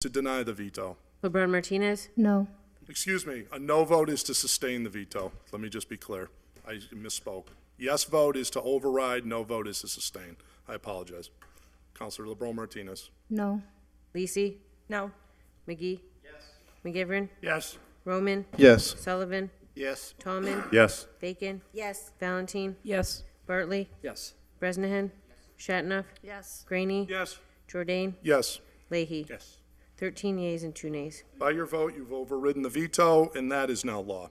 to deny the veto. LeBron Martinez, No. Excuse me, a no vote is to sustain the veto. Let me just be clear. I misspoke. Yes vote is to override, no vote is to sustain. I apologize. Counselor LeBron Martinez. No. Lisi, No. McGee. Yes. McGivern, Yes. Roman, Yes. Sullivan, Yes. Tallman, Yes. Bacon, Yes. Valentine, Yes. Bartley, Yes. Bresnahan, Shatnoff, Yes. Graney, Yes. Jourdain, Yes. Leahy. Yes. 13 yeas and 2 nays. By your vote, you've overridden the veto, and that is now law.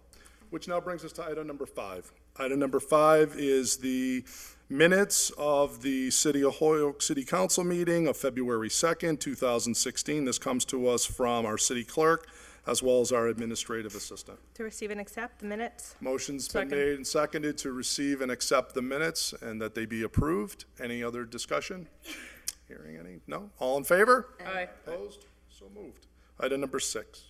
Which now brings us to item number 5. Item number 5 is the minutes of the City of Holyoke City Council meeting of February 2nd, 2016. This comes to us from our city clerk as well as our administrative assistant. To receive and accept the minutes? Motion's been Second. made and seconded to receive and accept the minutes and that they be approved. Any other discussion? Hearing any? No? All in favor? Aye. Opposed? So moved. Item number 6.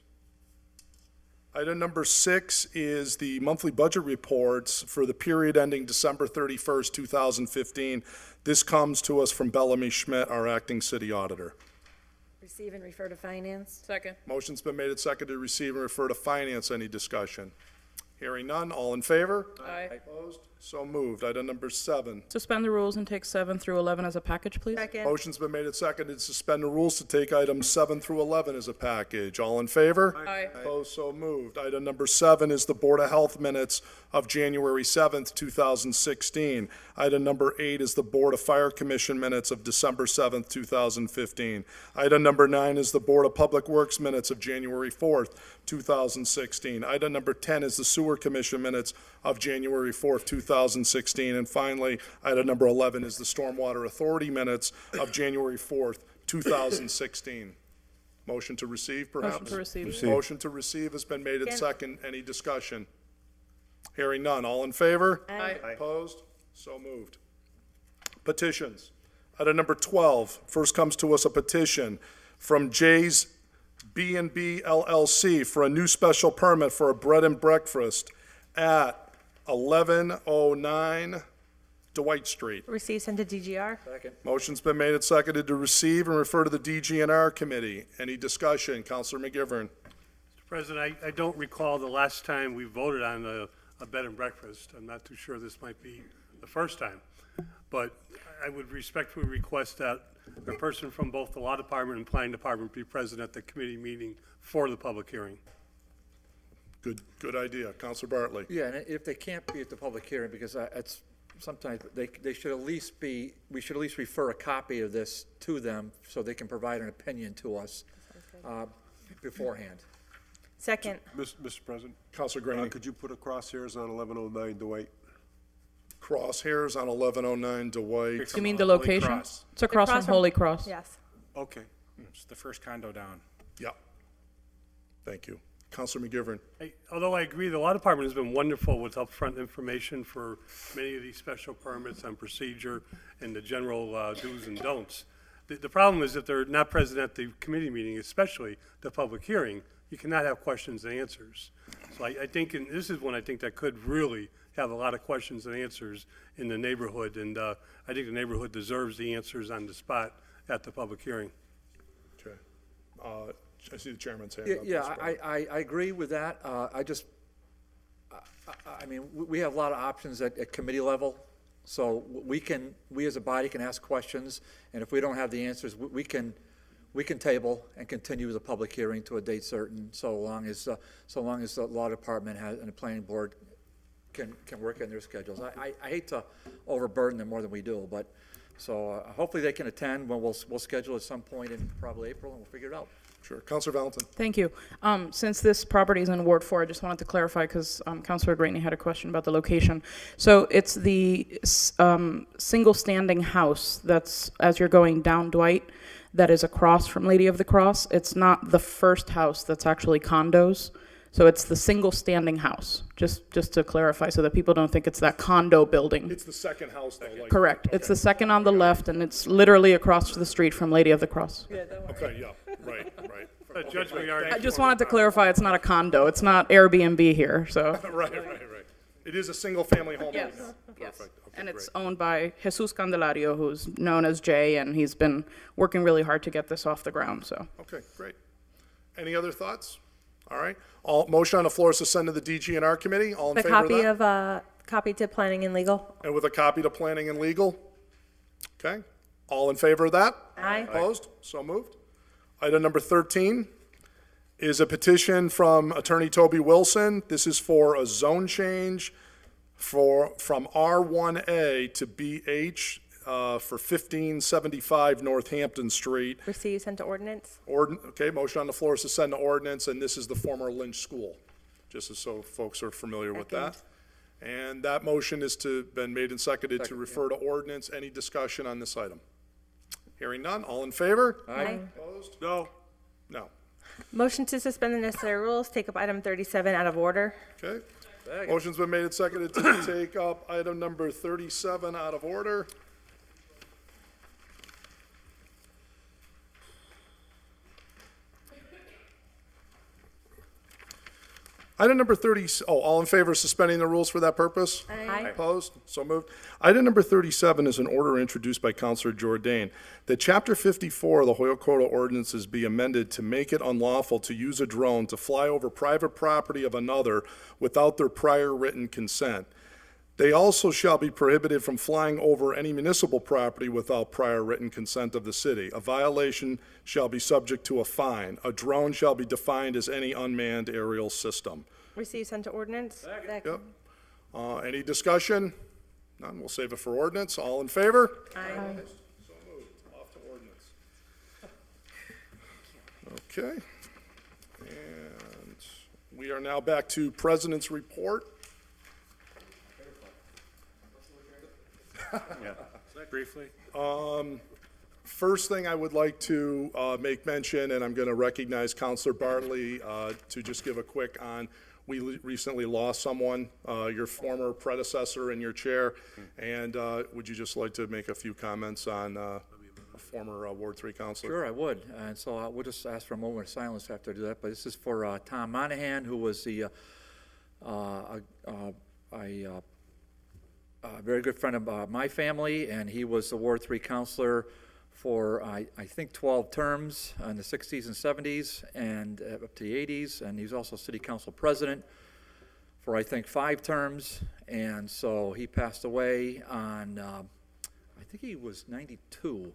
Item number 6 is the monthly budget reports for the period ending December 31st, 2015. This comes to us from Bellamy Schmidt, our acting city auditor. Receive and refer to finance? Second. Motion's been made and seconded to receive and refer to finance. Any discussion? Hearing none. All in favor? Aye. Opposed? So moved. Item number 7. Suspend the rules and take 7 through 11 as a package, please. Second? Motion's been made and seconded to suspend the rules to take items 7 through 11 as a package. All in favor? Aye. Opposed, so moved. Item number 7 is the Board of Health minutes of January 7th, 2016. Item number 8 is the Board of Fire Commission minutes of December 7th, 2015. Item number 9 is the Board of Public Works minutes of January 4th, 2016. Item number 10 is the Sewer Commission minutes of January 4th, 2016. And finally, item number 11 is the Stormwater Authority minutes of January 4th, 2016. Motion to receive, perhaps? Motion to receive. Motion to receive has been made and second. Any discussion? Hearing none. All in favor? Aye. Opposed? So moved. Petitions. Item number 12. First comes to us a petition from Jay's B&B LLC for a new special permit for a bread and breakfast at 1109 Dwight Street. Receive, send to DGR? Second. Motion's been made and seconded to receive and refer to the DGNR committee. Any discussion? Counselor McGivern. President, I don't recall the last time we voted on a bed and breakfast. I'm not too sure this might be the first time. But I would respectfully request that a person from both the Law Department and Planning Department be present at the committee meeting for the public hearing. Good idea. Counselor Bartley. Yeah, and if they can't be at the public hearing, because it's, sometimes they should at least be, we should at least refer a copy of this to them so they can provide an opinion to us beforehand. Second? Mr. President, Counselor Graney. could you put a crosshairs on 1109 Dwight? Crosshairs on 1109 Dwight. You mean the location? Cross. It's across from Across from- Holy Cross. Yes. Okay. It's the first condo down. Yeah. Thank you. Counselor McGivern. Although I agree, the Law Department has been wonderful with upfront information for many of these special permits on procedure and the general do's and don'ts. The problem is if they're not present at the committee meeting, especially the public hearing, you cannot have questions and answers. So I think, and this is one I think that could really have a lot of questions and answers in the neighborhood, and I think the neighborhood deserves the answers on the spot at the public hearing. Okay. I see the chairman's hand Yeah, up. yeah, Mr. Bartley. I agree with that. I mean, we have a lot of options at committee level, so we as a body can ask questions, and if we don't have the answers, we can table and continue the public hearing to a date certain, so long as the law department and the planning board can work in their schedules. I hate to overburden them more than we do, but, so hopefully they can attend, when we'll schedule at some point in probably April, and we'll figure it out. Sure. Counselor Valentin. Thank you. Since this property is in Ward 4, I just wanted to clarify because Councilor Graney had a question about the location. So it's the single standing house that's, as you're going down Dwight, that is across from Lady of the Cross. It's not the first house that's actually condos. So it's the single standing house, just to clarify so that people don't think it's that condo building. It's the second house, though. Like, Correct. It's the second on the left, and it's literally across the street from Lady of the Cross. Okay, yeah. Right. Judge Maillard. I just wanted to clarify it's not a condo. It's not Airbnb here, so. Right. It is a single-family home. Yes, right now. yes. Perfect. Okay, And it's great. owned by Jesus Candelario, who's known as Jay, and he's been working really hard to get this off the ground, so. Okay, great. Any other thoughts? All right. Motion on the floor is to send to the DGNR committee. All in The favor of copy that? of, copy to planning and legal. And with a copy to planning and legal? Okay. All in favor of that? Aye. Opposed? So moved. Item number 13 is a petition from Attorney Toby Wilson. This is for a zone change from R1A to BH for 1575 Northampton Street. Receive, send to ordinance. Okay, motion on the floor is to send to ordinance, and this is the former Lynch School, just as so folks are familiar with that. And that motion is been made and seconded to refer to ordinance. Any discussion on this item? Hearing none, all in favor? Aye. Opposed? No. No. Motion to suspend the necessary rules, take up item 37 out of order. Okay. Motion's been made and seconded to take up item number 37 out of order. Item number 30, all in favor of suspending the rules for that purpose? Aye. Opposed? So moved. Item number 37 is an order introduced by Councilor Jordan that Chapter 54 of the Holyoke Code of Ordinances be amended to make it unlawful to use a drone to fly over private property of another without their prior written consent. They also shall be prohibited from flying over any municipal property without prior written consent of the city. A violation shall be subject to a fine. A drone shall be defined as any unmanned aerial system. Receive, send to ordinance. Yep. Any discussion? None, we'll save it for ordinance. All in favor? Aye. So moved. Off to ordinance. Okay. And we are now back to President's Report. Briefly? First thing I would like to make mention, and I'm going to recognize Counselor Bartley to just give a quick on, we recently lost someone, your former predecessor in your chair, and would you just like to make a few comments on a former Ward 3 counselor? Sure, I would. And so we'll just ask for a moment of silence after I do that. But this is for Tom Monahan, who was a very good friend of my family, and he was the Ward 3 counselor for, I think, 12 terms in the 60s and 70s and up to the 80s. And he was also city council president for, I think, 5 terms. And so he passed away on, I think he was 92.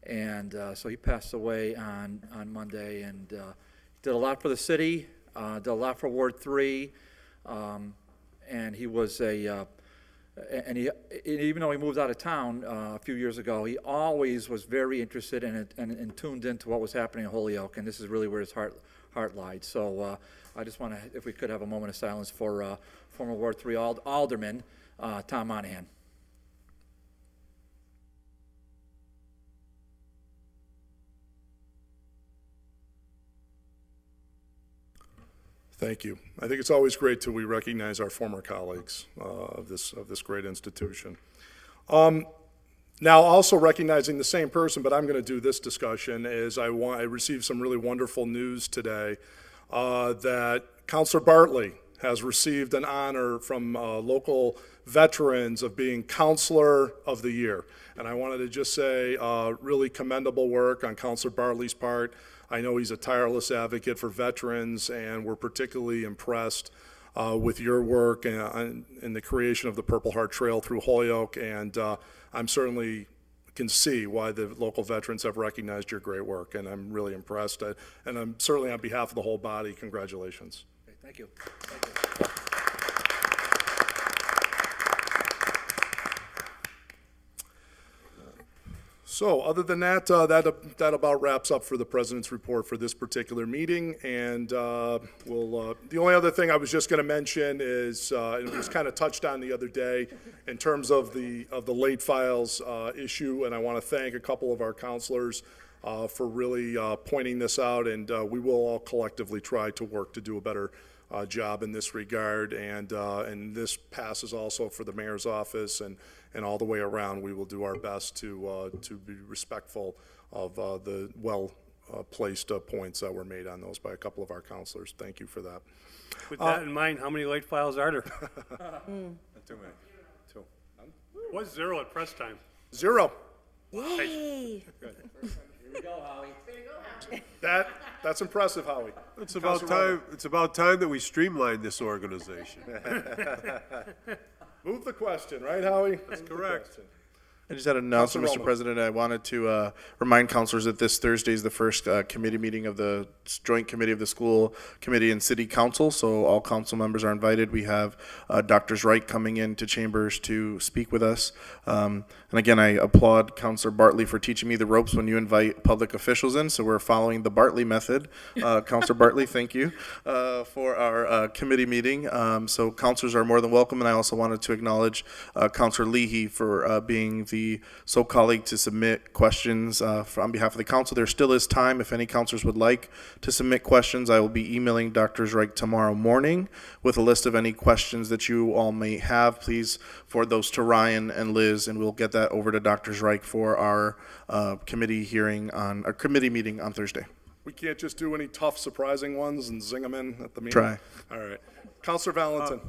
And so he passed away on Monday, and did a lot for the city, did a lot for Ward 3, and he was and even though he moved out of town a few years ago, he always was very interested in it and tuned into what was happening in Holyoke, and this is really where his heart lied. So I just want to, if we could have a moment of silence for former Ward 3 Alderman Tom Monahan. Thank you. I think it's always great we recognize our former colleagues of this great institution. Now, also recognizing the same person, but I'm going to do this discussion, is I received some really wonderful news today that Councilor Bartley has received an honor from local veterans of being Counselor of the Year. And I wanted to just say really commendable work on Councilor Bartley's part. I know he's a tireless advocate for veterans, and we're particularly impressed with your work in the creation of the Purple Heart Trail through Holyoke, and I'm certainly can see why the local veterans have recognized your great work, and I'm really impressed. And I'm certainly on behalf of the whole body, congratulations. Okay, thank you. So other than that, that about wraps up for the president's report for this particular meeting. And the only other thing I was just going to mention is, and it was kind of touched on the other day in terms of the late files issue. And I want to thank a couple of our counselors for really pointing this out. And we will all collectively try to work to do a better job in this regard. And this passes also for the mayor's office and all the way around. We will do our best to be respectful of the well-placed points that were made on those by a couple of our counselors. Thank you for that. With that in mind, how many late files are there? Not too many. 2. Was 0 at press time. 0. Yay. That's impressive, Howie. It's about Counselor time, it's about time that we streamline this organization. Move the question, right, Howie? That's correct. I just had an announcement, Councilor Mr. Roman. President. I wanted to remind councilors that this Thursday is the first committee meeting of the Joint Committee of the School Committee and City Council, so all council members are invited. We have Dr. Reich coming into chambers to speak with us. And again, I applaud Councilor Bartley for teaching me the ropes when you invite public officials in, so we're following the Bartley method. Councilor Bartley, thank you for our committee meeting. So councilors are more than welcome, and I also wanted to acknowledge Councilor Leahy for being the sole colleague to submit questions on behalf of the council. There still is time if any councilors would like to submit questions. I will be emailing Dr. Reich tomorrow morning with a list of any questions that you all may have. Please forward those to Ryan and Liz, and we'll get that over to Dr. Reich for our committee meeting on Thursday. We can't just do any tough, surprising ones and zing them in at the meeting? Try. All right. Counselor Valentin?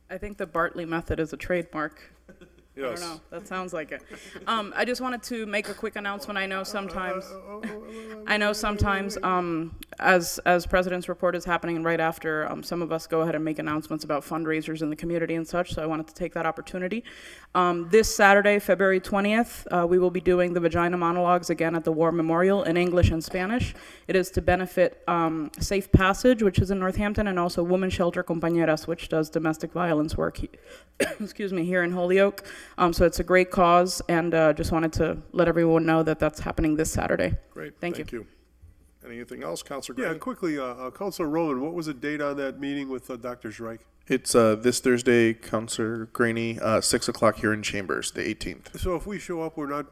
I think the Bartley method is a trademark. I Yes. don't know. That sounds like it. I just wanted to make a quick announcement. I know sometimes, as President's Report is happening right after, some of us go ahead and make announcements about fundraisers in the community and such, so I wanted to take that opportunity. This Saturday, February 20th, we will be doing the Vagina Monologues again at the War Memorial in English and Spanish. It is to benefit Safe Passage, which is in Northampton, and also Women's Shelter Compañeras, which does domestic violence work here in Holyoke. So it's a great cause, and just wanted to let everyone know that that's happening this Saturday. Great. Thank you. Anything else, Counselor Yeah, Gray? quickly, Councilor Rowland, what was the date on that meeting with Dr. Reich? It's this Thursday, Councilor Graney, 6 o'clock here in Chambers, the 18th. So if we show up, we're not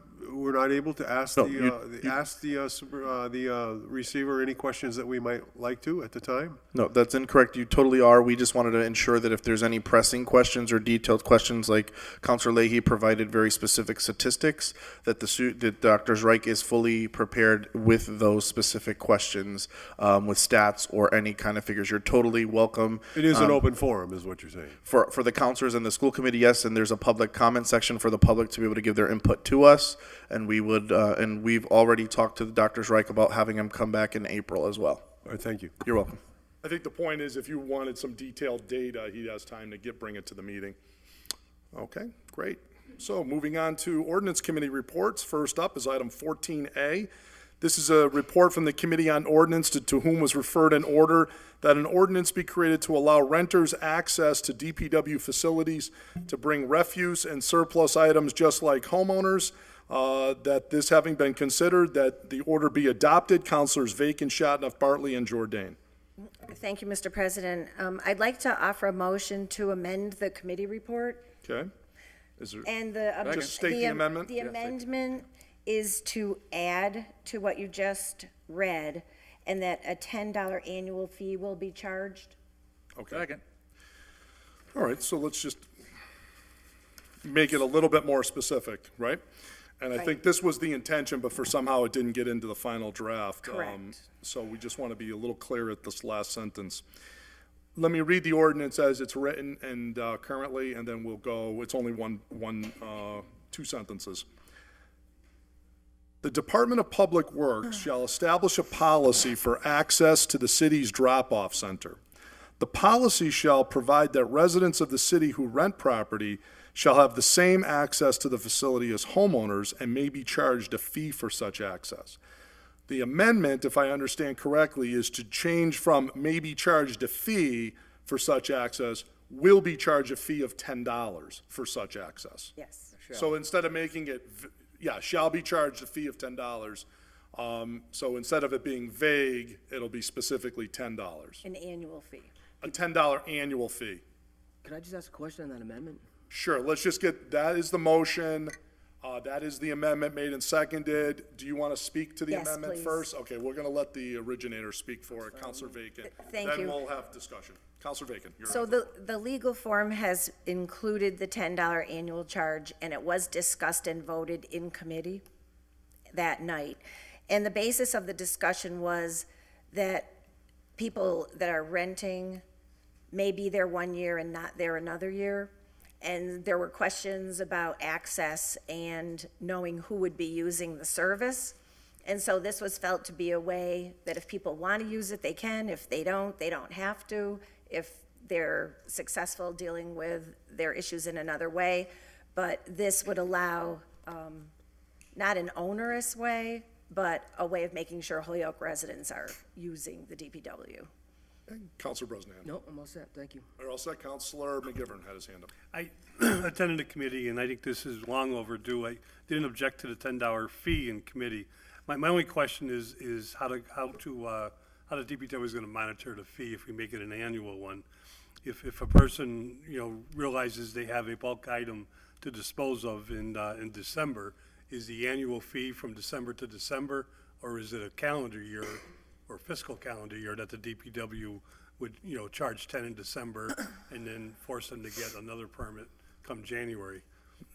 able to ask No, the receiver any questions that we might like to at the time? No, that's incorrect. You totally are. We just wanted to ensure that if there's any pressing questions or detailed questions, like Councilor Leahy provided very specific statistics, that that Dr. Reich is fully prepared with those specific questions, with stats or any kind of figures. You're totally welcome. It is an open forum, is what you're saying. For the counselors and the school committee, yes, and there's a public comment section for the public to be able to give their input to us, and we would, and we've already talked to Dr. Reich about having him come back in April as well. All right, thank you. You're welcome. I think the point is if you wanted some detailed data, he has time to bring it to the meeting. Okay, great. So moving on to ordinance committee reports. First up is item 14A. This is a report from the Committee on Ordinance to whom was referred an order that an ordinance be created to allow renters access to DPW facilities to bring refuse and surplus items just like homeowners. That this having been considered, that the order be adopted. Councilors Vacan, Shatnoff, Bartley, and Jordan. Thank you, Mr. President. I'd like to offer a motion to amend the committee report. Okay? Is there, And the. Just state the amendment? The amendment is to add to what you just read, and that a $10 annual fee will be charged. okay. Second. All right, so let's just make it a little bit more specific, right? And I think this was the intention, but for somehow it didn't get into the final draft. Correct. So we just want to be a little clear at this last sentence. Let me read the ordinance as it's written and currently, and then we'll go, it's only two sentences. The Department of Public Works shall establish a policy for access to the city's drop-off center. The policy shall provide that residents of the city who rent property shall have the same access to the facility as homeowners and may be charged a fee for such access. The amendment, if I understand correctly, is to change from may be charged a fee for such access, will be charged a fee of $10 for such access. Yes. So instead of making it, shall be charged a fee of $10. So instead of it being vague, it'll be specifically $10. An annual fee. A $10 annual fee. Can I just ask a question on that amendment? Sure, let's just get, that is the motion, that is the amendment made and seconded. Do you want to speak to the Yes, amendment please. first? Okay, we're going to let the originator speak for it, Counselor Vacan. Thank you. Then we'll have discussion. Counselor Vacan, you're So up. the legal form has included the $10 annual charge, and it was discussed and voted in committee that night. And the basis of the discussion was that people that are renting may be there 1 year and not there another year. And there were questions about access and knowing who would be using the service. And so this was felt to be a way that if people want to use it, they can. If they don't have to. If they're successful dealing with their issues in another way. But this would allow, not an onerous way, but a way of making sure Holyoke residents are using the DPW. Counselor Brosnan. No, I'm all set, thank you. Are you all set? Counselor McGivern had his hand up. I attended the committee, and I think this is long overdue. I didn't object to the $10 fee in committee. My only question is how the DPW is going to monitor the fee if we make it an annual one. If a person, realizes they have a bulk item to dispose of in December, is the annual fee from December to December, or is it a calendar year or fiscal calendar year that the DPW would, charge 10 in December and then force them to get another permit come January?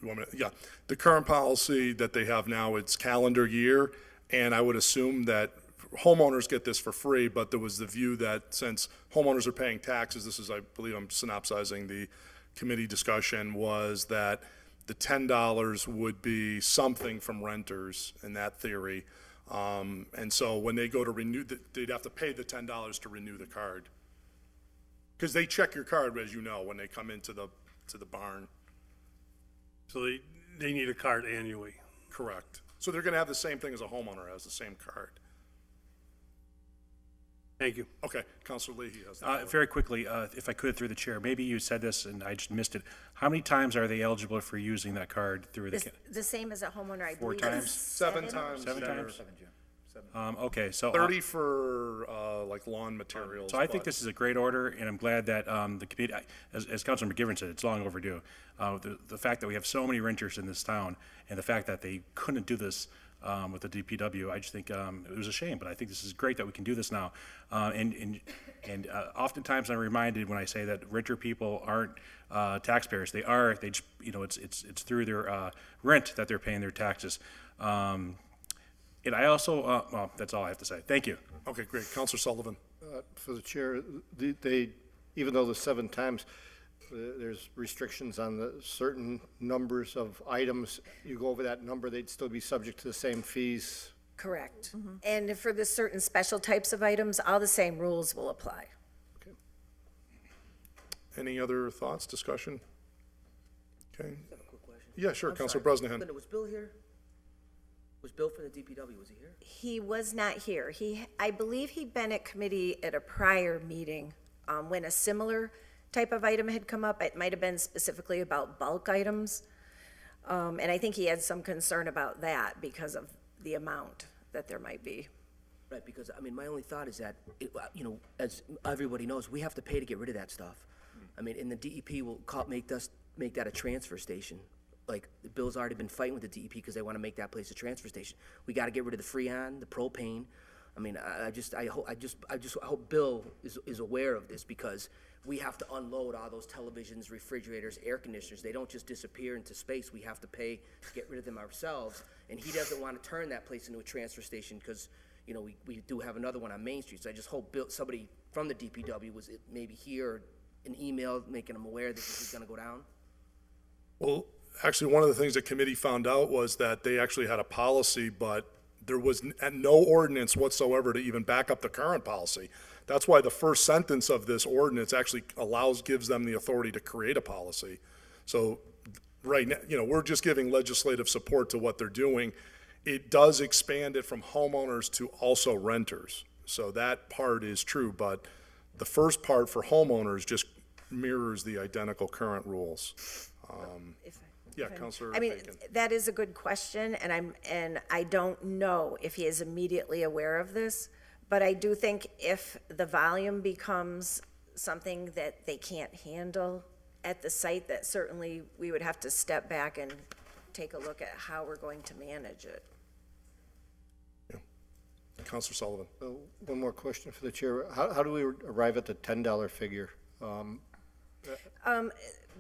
You want me to- Yeah, the current policy that they have now, it's calendar year, and I would assume that homeowners get this for free, but there was the view that since homeowners are paying taxes, this is, I believe I'm synopsizing the committee discussion, was that the $10 would be something from renters in that theory. And so when they go to renew, they'd have to pay the $10 to renew the card. Because they check your card, as you know, when they come into the barn. So they need a card annually. Correct. So they're going to have the same thing as a homeowner has, the same card. Thank you. Okay, Counselor Leahy has that. Very quickly, if I could, through the chair, maybe you said this and I just missed it. How many times are they eligible for using that card through The same as a homeowner, I believe. times? is Seven times. Seven Seven. times? Okay, so. 30 for, like lawn materials. So I think but- this is a great order, and I'm glad that the committee, as Councilor McGivern said, it's long overdue. The fact that we have so many renters in this town, and the fact that they couldn't do this with the DPW, I just think it was a shame, but I think this is great that we can do this now. And oftentimes I'm reminded when I say that renter people aren't taxpayers. They are. They just, it's through their rent that they're paying their taxes. And I also, well, that's all I have to say. Thank you. Okay, great. Counselor Sullivan. For the chair, even though the 7 times, there's restrictions on the certain numbers of items. You go over that number, they'd still be subject to the same fees. Correct. And for the certain special types of items, all the same rules will apply. Any other thoughts, discussion? Okay. I have a quick question. Yeah, sure. I'm Counselor sorry. Bresnahan. Linda, was Bill here? Was Bill from the DPW, was he here? He was not here. I believe he'd been at committee at a prior meeting when a similar type of item had come up. It might have been specifically about bulk items. And I think he had some concern about that because of the amount that there might be. Right, because, my only thought is that, as everybody knows, we have to pay to get rid of that stuff. And the DEP will make that a transfer station. Like, Bill's already been fighting with the DEP because they want to make that place a transfer station. We got to get rid of the Freon, the propane. I hope Bill is aware of this because we have to unload all those televisions, refrigerators, air conditioners. They don't just disappear into space. We have to pay to get rid of them ourselves. And he doesn't want to turn that place into a transfer station because, we do have another one on Main Street. So I just hope somebody from the DPW was maybe here, or an email making them aware that this is going to go down. Well, actually, one of the things the committee found out was that they actually had a policy, but there was no ordinance whatsoever to even back up the current policy. That's why the first sentence of this ordinance actually gives them the authority to create a policy. So right now, we're just giving legislative support to what they're doing. It does expand it from homeowners to also renters. So that part is true, but the first part for homeowners just mirrors the identical current rules. Yeah, Counselor Bacon. That is a good question, and I don't know if he is immediately aware of this, but I do think if the volume becomes something that they can't handle at the site, that certainly we would have to step back and take a look at how we're going to manage it. Yeah. Counselor Sullivan. One more question for the chair. How do we arrive at the $10 figure?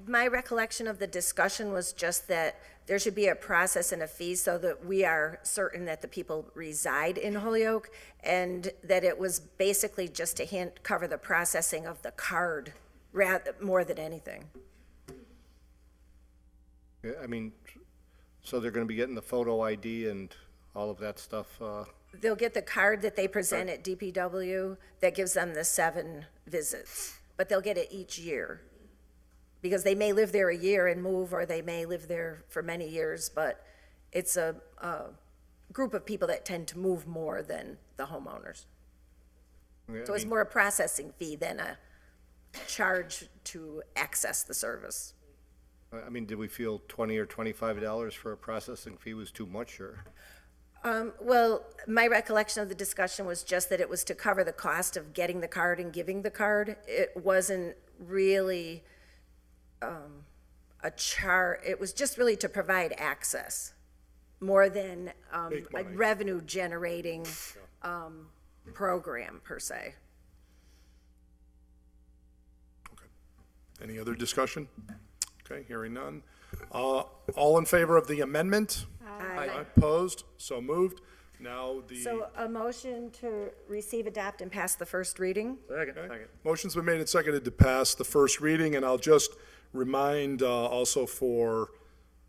My recollection of the discussion was just that there should be a process and a fee so that we are certain that the people reside in Holyoke, and that it was basically just to cover the processing of the card more than anything. So they're going to be getting the photo ID and all of that stuff they'll get the card that they present at DPW that gives them the 7 visits, but they'll get it each year. Because they may live there a year and move, or they may live there for many years, but it's a group of people that tend to move more than the homeowners. So it's more a processing fee than a charge to access the service. I mean, did we feel $20 or $25 for a processing fee was too much, or? Well, my recollection of the discussion was just that it was to cover the cost of getting the card and giving the card. It wasn't really it was just really to provide access, more than a revenue-generating program, per se. Any other discussion? Okay, hearing none. All in favor of the amendment? Aye. Opposed? So moved. Now So a motion to receive, adopt, and pass the first reading? Second. Motion's been made and seconded to pass the first reading, and I'll just remind also for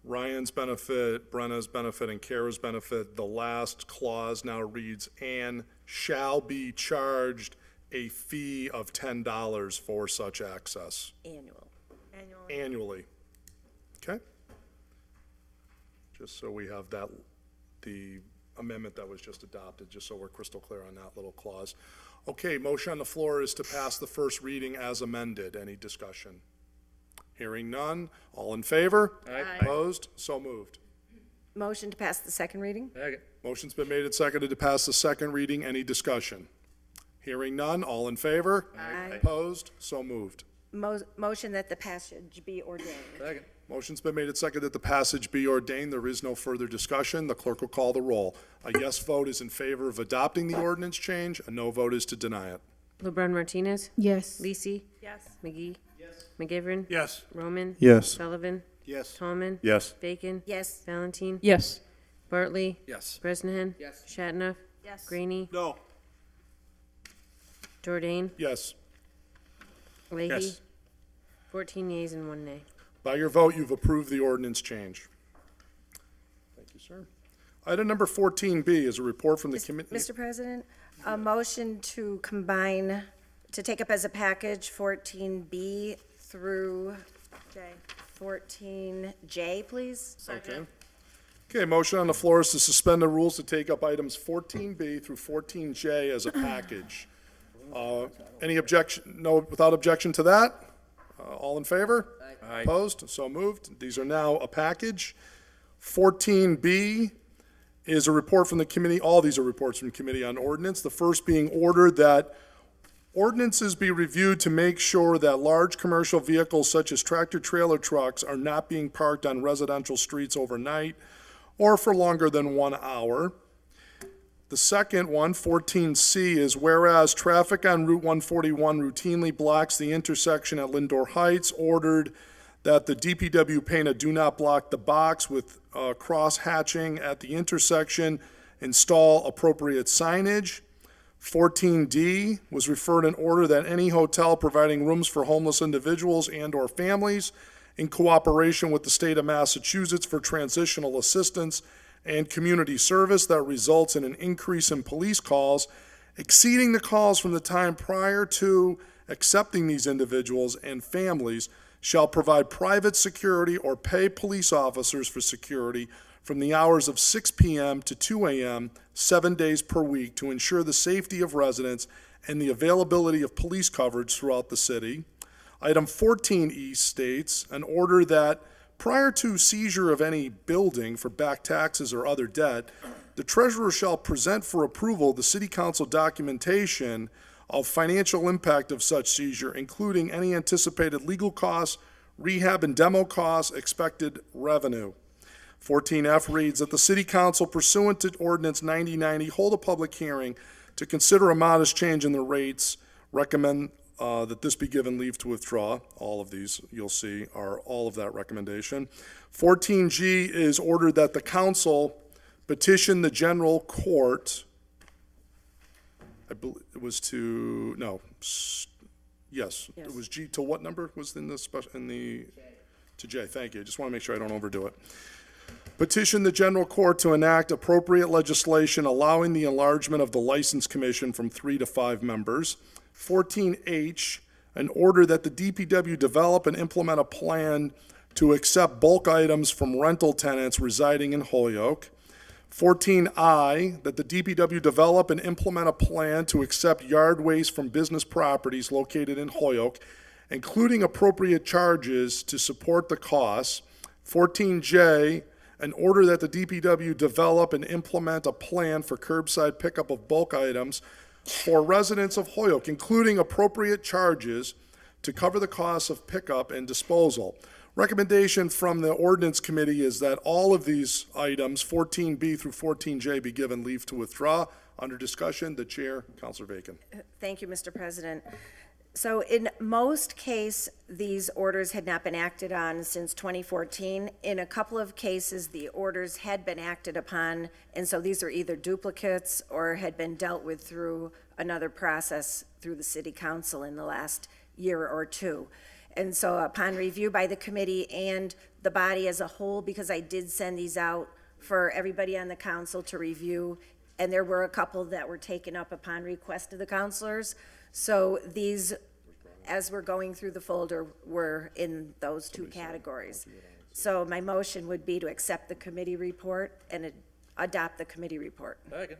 Ryan's benefit, Brenna's benefit, and Kara's benefit, the last clause now reads, "and shall be charged a fee of $10 for such access annually." Okay? Just so we have that, the amendment that was just adopted, just so we're crystal clear on that little clause. Okay, motion on the floor is to pass the first reading as amended. Any discussion? Hearing none. All in favor? Aye. Opposed? So moved. Motion to pass the second reading? Second. Motion's been made and seconded to pass the second reading. Any discussion? Hearing none. All in favor? Aye. Opposed? So moved. Motion that the passage be ordained. Second. Motion's been made and seconded that the passage be ordained. There is no further discussion. The clerk will call the roll. A yes vote is in favor of adopting the ordinance change. A no vote is to deny it. LeBrun Martinez? Yes. Lisi? Yes. McGee? Yes. McGivern? Yes. Roman? Yes. Sullivan? Yes. Tallman? Yes. Bacon? Yes. Valentine? Yes. Bartley? Yes. Bresnahan? Yes. Shatnoff? Yes. Graney? No. Jordan? Yes. Leahy? Yes. 14 yeas and 1 nay. By your vote, you've approved the ordinance change. Thank you, sir. Item number 14B is a report from the committee. Mr. President, a motion to combine, to take up as a package 14B through J. 14J, please. Okay, motion on the floor is to suspend the rules to take up items 14B through 14J as a package. Any objection? No, without objection to that? All in favor? Aye. Opposed? So moved. These are now a package. 14B is a report from the committee. All these are reports from the Committee on Ordinance. The first being ordered that ordinances be reviewed to make sure that large commercial vehicles such as tractor-trailer trucks are not being parked on residential streets overnight or for longer than 1 hour. The second one, 14C, is whereas traffic on Route 141 routinely blocks the intersection at Lindor Heights, ordered that the DPW paint a do not block the box with cross hatching at the intersection, install appropriate signage. 14D was referred in order that any hotel providing rooms for homeless individuals and/or families in cooperation with the state of Massachusetts for transitional assistance and community service that results in an increase in police calls exceeding the calls from the time prior to accepting these individuals and families shall provide private security or pay police officers for security from the hours of 6 p.m. to 2 a.m. 7 days per week to ensure the safety of residents and the availability of police coverage throughout the city. Item 14E states an order that prior to seizure of any building for back taxes or other debt, the treasurer shall present for approval the city council documentation of financial impact of such seizure, including any anticipated legal costs, rehab and demo costs, expected revenue. 14F reads that the city council pursuant to ordinance 9090 hold a public hearing to consider a modest change in the rates, recommend that this be given leave to withdraw. All of these, you'll see, are all of that recommendation. 14G is ordered that the council petition the general court, I believe it was to, no, yes, it was G, to what number was in the special, to J, thank you. I just want to make sure I don't overdo it. Petition the general court to enact appropriate legislation allowing the enlargement of the license commission from 3 to 5 members. 14H, an order that the DPW develop and implement a plan to accept bulk items from rental tenants residing in Holyoke. 14I, that the DPW develop and implement a plan to accept yard waste from business properties located in Holyoke, including appropriate charges to support the costs. 14J, an order that the DPW develop and implement a plan for curbside pickup of bulk items for residents of Holyoke, including appropriate charges to cover the costs of pickup and disposal. Recommendation from the ordinance committee is that all of these items, 14B through 14J, be given leave to withdraw. Under discussion, the chair, Councilor Bacon. Thank you, Mr. President. So in most case, these orders had not been acted on since 2014. In a couple of cases, the orders had been acted upon, and so these are either duplicates or had been dealt with through another process through the city council in the last year or two. And so upon review by the committee and the body as a whole, because I did send these out for everybody on the council to review, and there were a couple that were taken up upon request of the councilors. So these, as we're going through the folder, were in those two categories. So my motion would be to accept the committee report and adopt the committee report. Second.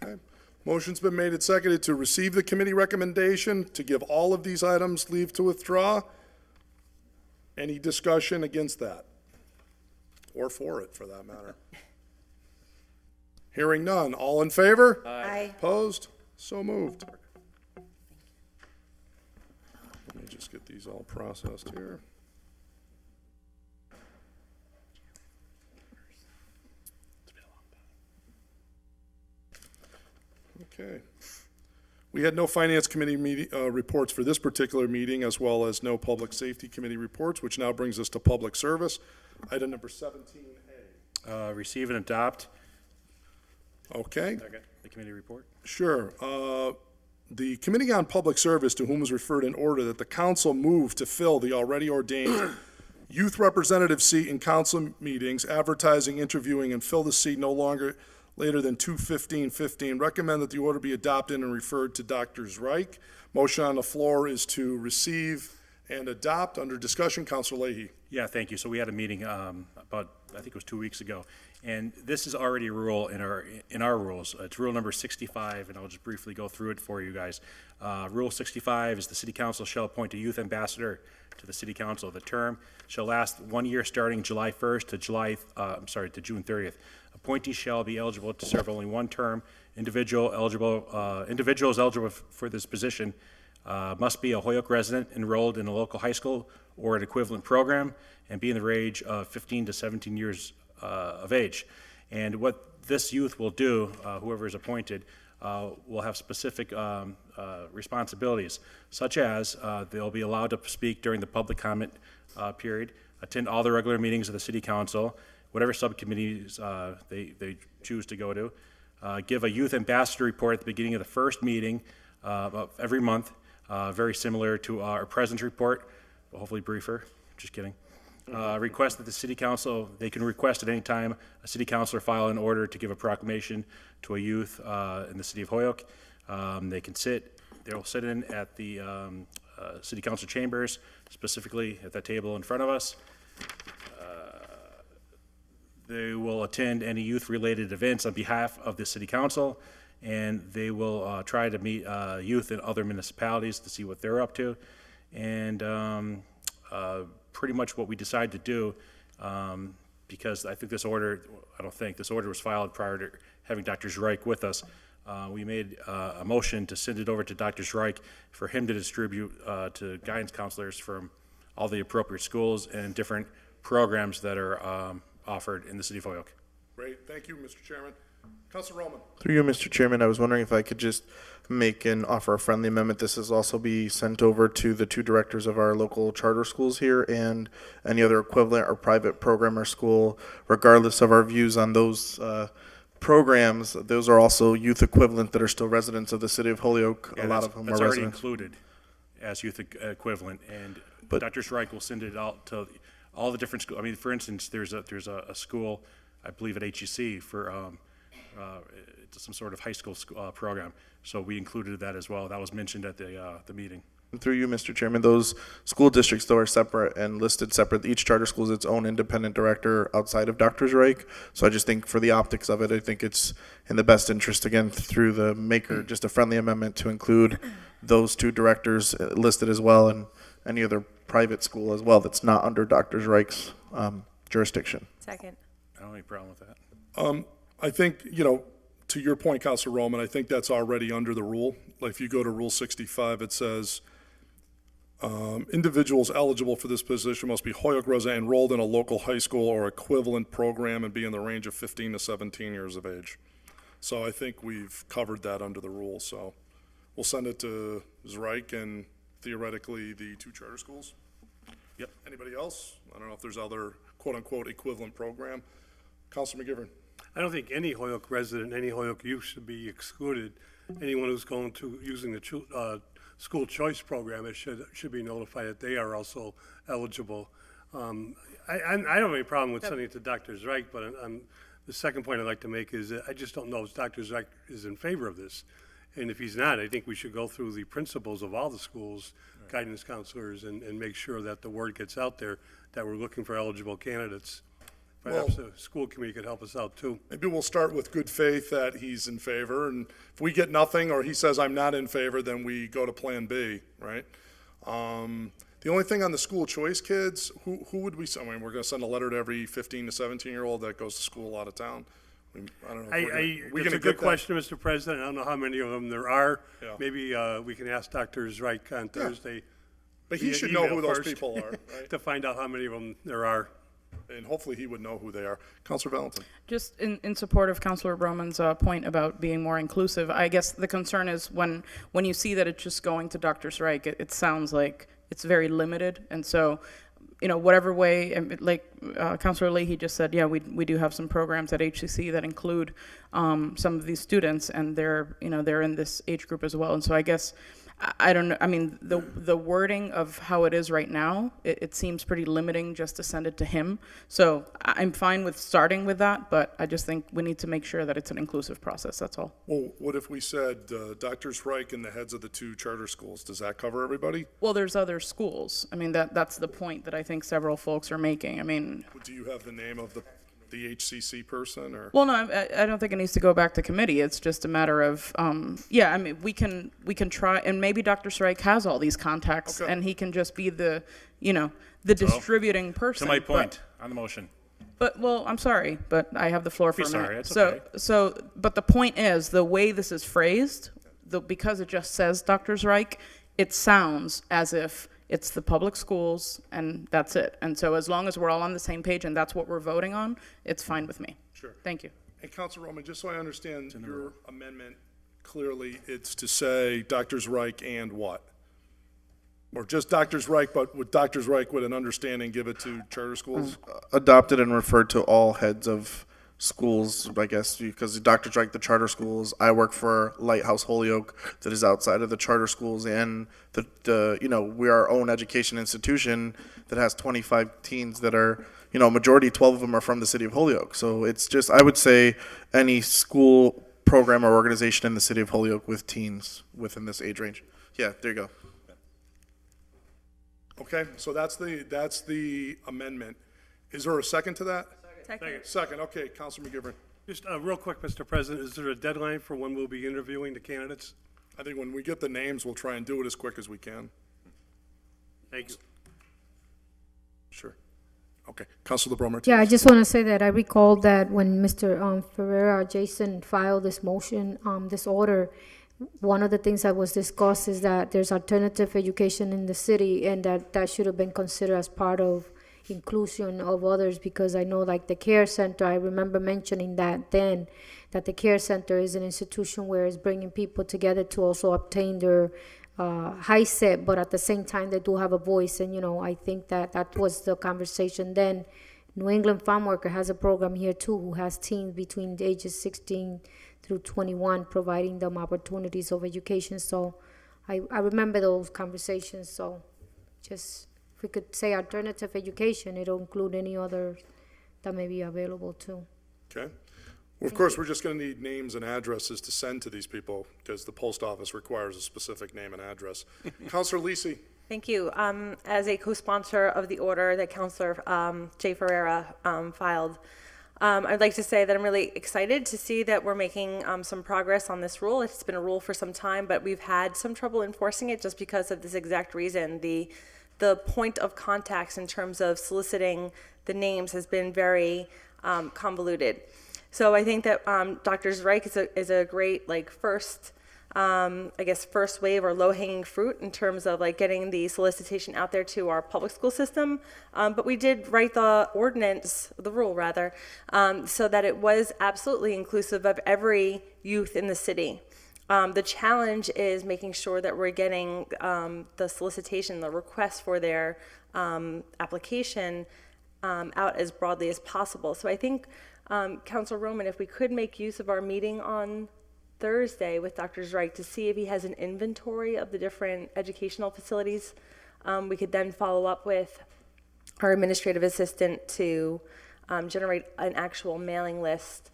Okay. Motion's been made and seconded to receive the committee recommendation to give all of these items leave to withdraw. Any discussion against that? Or for it, for that matter? Hearing none. All in favor? Aye. Opposed? So moved. Let me just get these all processed here. Okay. We had no Finance Committee reports for this particular meeting, as well as no Public Safety Committee reports, which now brings us to Public Service. Item number 17A. Receive and adopt. Okay. The committee report. Sure. The Committee on Public Service, to whom was referred an order that the council move to fill the already ordained youth representative seat in council meetings, advertising, interviewing, and fill the seat no longer later than 2/15/15. Recommend that the order be adopted and referred to Dr. Reich. Motion on the floor is to receive and adopt. Under discussion, Councilor Leahy. Yeah, thank you. So we had a meeting about, I think it was 2 weeks ago, and this is already a rule in our rules. It's rule number 65, and I'll just briefly go through it for you guys. Rule 65 is the city council shall appoint a youth ambassador to the city council. The term shall last 1 year starting July 1st to June 30th. Appointees shall be eligible to serve only one term. Individuals eligible for this position must be a Holyoke resident enrolled in a local high school or an equivalent program and be in the range of 15 to 17 years of age. And what this youth will do, whoever is appointed, will have specific responsibilities, such as they'll be allowed to speak during the public comment period, attend all the regular meetings of the city council, whatever subcommittees they choose to go to, give a youth ambassador report at the beginning of the first meeting of every month, very similar to our president's report, but hopefully briefer, just kidding. Request that the city council, they can request at any time a city councilor file an order to give a proclamation to a youth in the city of Holyoke. They'll sit in at the city council chambers, specifically at that table in front of us. They will attend any youth-related events on behalf of the city council, and they will try to meet youth in other municipalities to see what they're up to. And pretty much what we decided to do, because I think this order was filed prior to having Dr. Reich with us. We made a motion to send it over to Dr. Reich for him to distribute to guidance counselors from all the appropriate schools and different programs that are offered in the city of Holyoke. Great. Thank you, Mr. Chairman. Councilor Roman. Through you, Mr. Chairman, I was wondering if I could just make and offer a friendly amendment. This is also be sent over to the two directors of our local charter schools here and any other equivalent or private program or school, regardless of our views on those programs. Those are also youth equivalent that are still residents of the city of Holyoke. Yeah, a lot of them are that's already residents. included as youth equivalent, and But- Dr. Reich will send it out to all the different schools. I mean, for instance, there's a school I believe at HEC for some sort of high school program. So we included that as well. That was mentioned at the meeting. Through you, Mr. Chairman, those school districts, though, are separate and listed separate. Each charter school is its own independent director outside of Dr. Reich. So I just think for the optics of it, I think it's in the best interest, again, through the maker, just a friendly amendment to include those two directors listed as well, and any other private school as well that's not under Dr. Reich's jurisdiction. Second. I don't have any problem with that. I think, to your point, Councilor Roman, I think that's already under the rule. Like if you go to Rule 65, it says, individuals eligible for this position must be Holyoke resident enrolled in a local high school or equivalent program and be in the range of 15 to 17 years of age. So I think we've covered that under the rule. So we'll send it to Reich and theoretically the two charter schools. Yep. Anybody else? I don't know if there's other quote-unquote equivalent program. Councilor McGivern. I don't think any Holyoke resident, any Holyoke youth should be excluded. Anyone who's going to, using the school choice program, it should be notified that they are also eligible. I don't have any problem with sending it to Dr. Reich, but the second point I'd like to make is that I just don't know if Dr. Reich is in favor of this. And if he's not, I think we should go through the principals of all the schools, guidance counselors, and make sure that the word gets out there that we're looking for eligible candidates. Perhaps the school committee could help us out too. Maybe we'll start with good faith that he's in favor, and if we get nothing, or he says I'm not in favor, then we go to Plan B, right? The only thing on the school choice kids, who would we, we're gonna send a letter to every 15 to 17-year-old that goes to school out of town? I don't know. It's a good question, Mr. President. I don't know how many of them there are. Yeah. Maybe we can ask Dr. Reich on Thursday. But he via should know email who those first people are, right? To find out how many of them there are. And hopefully he would know who they are. Councilor Valentin. Just in support of Councilor Broman's point about being more inclusive, I guess the concern is when you see that it's just going to Dr. Reich, it sounds like it's very limited. And so, whatever way, like Councilor Leahy just said, yeah, we do have some programs at HCC that include some of these students, and they're in this age group as well. And so I guess, I don't know, I mean, the wording of how it is right now, it seems pretty limiting just to send it to him. So I'm fine with starting with that, but I just think we need to make sure that it's an inclusive process, that's all. Well, what if we said Dr. Reich and the heads of the two charter schools? Does that cover everybody? Well, there's other schools. I mean, that's the point that I think several folks are making. I mean, Do you have the name of the HCC person, or? well, no, I don't think it needs to go back to committee. It's just a matter of, yeah, I mean, we can try, and maybe Dr. Reich has all these contacts, Okay. and he can just be the distributing person. To my point on the motion. But, well, I'm sorry, but I have the floor for Be a sorry, minute. it's So, okay. but the point is, the way this is phrased, because it just says Dr. Reich, it sounds as if it's the public schools and that's it. And so as long as we're all on the same page and that's what we're voting on, it's fine with me. Sure. Thank you. And Councilor Roman, just so I understand your amendment clearly, it's to say Dr. Reich and what? Or just Dr. Reich, but with Dr. Reich with an understanding, give it to charter schools? Adopted and referred to all heads of schools, I guess, because Dr. Reich, the charter schools, I work for Lighthouse Holyoke that is outside of the charter schools, and we are our own education institution that has 25 teens that are, majority, 12 of them are from the city of Holyoke. So it's just, I would say, any school program or organization in the city of Holyoke with teens within this age range. Yeah, there you go. Okay, so that's the amendment. Is there a second to that? Second. Second, okay, Councilor McGivern. Just real quick, Mr. President, is there a deadline for when we'll be interviewing the candidates? I think when we get the names, we'll try and do it as quick as we can. Thank you. Sure. Okay, Councilor LeBron Yeah, I Martinez. just want to say that I recall that when Mr. Ferreira Jason filed this motion, this order, one of the things that was discussed is that there's alternative education in the city, and that should have been considered as part of inclusion of others, because I know, like the care center, I remember mentioning that then, that the care center is an institution where it's bringing people together to also obtain their high set, but at the same time they do have a voice. And I think that was the conversation then. New England Farm Worker has a program here too, who has teens between the ages 16 through 21, providing them opportunities of education. So I remember those conversations. So just, if we could say alternative education, it'll include any others that may be available too. Okay. Well, of course, we're just going to need names and addresses to send to these people because the post office requires a specific name and address. Counselor Lisi. Thank you. As a co-sponsor of the order that Councilor Jay Ferreira filed, I'd like to say that I'm really excited to see that we're making some progress on this rule. It's been a rule for some time, but we've had some trouble enforcing it just because of this exact reason. The point of contacts in terms of soliciting the names has been very convoluted. So I think that Dr. Zreik is a great first first wave or low-hanging fruit in terms of getting the solicitation out there to our public school system. But we did write the rule rather, so that it was absolutely inclusive of every youth in the city. The challenge is making sure that we're getting the solicitation, the request for their application out as broadly as possible. So I think, Councilor Roman, if we could make use of our meeting on Thursday with Dr. Zreik to see if he has an inventory of the different educational facilities, we could then follow up with our administrative assistant to generate an actual mailing list.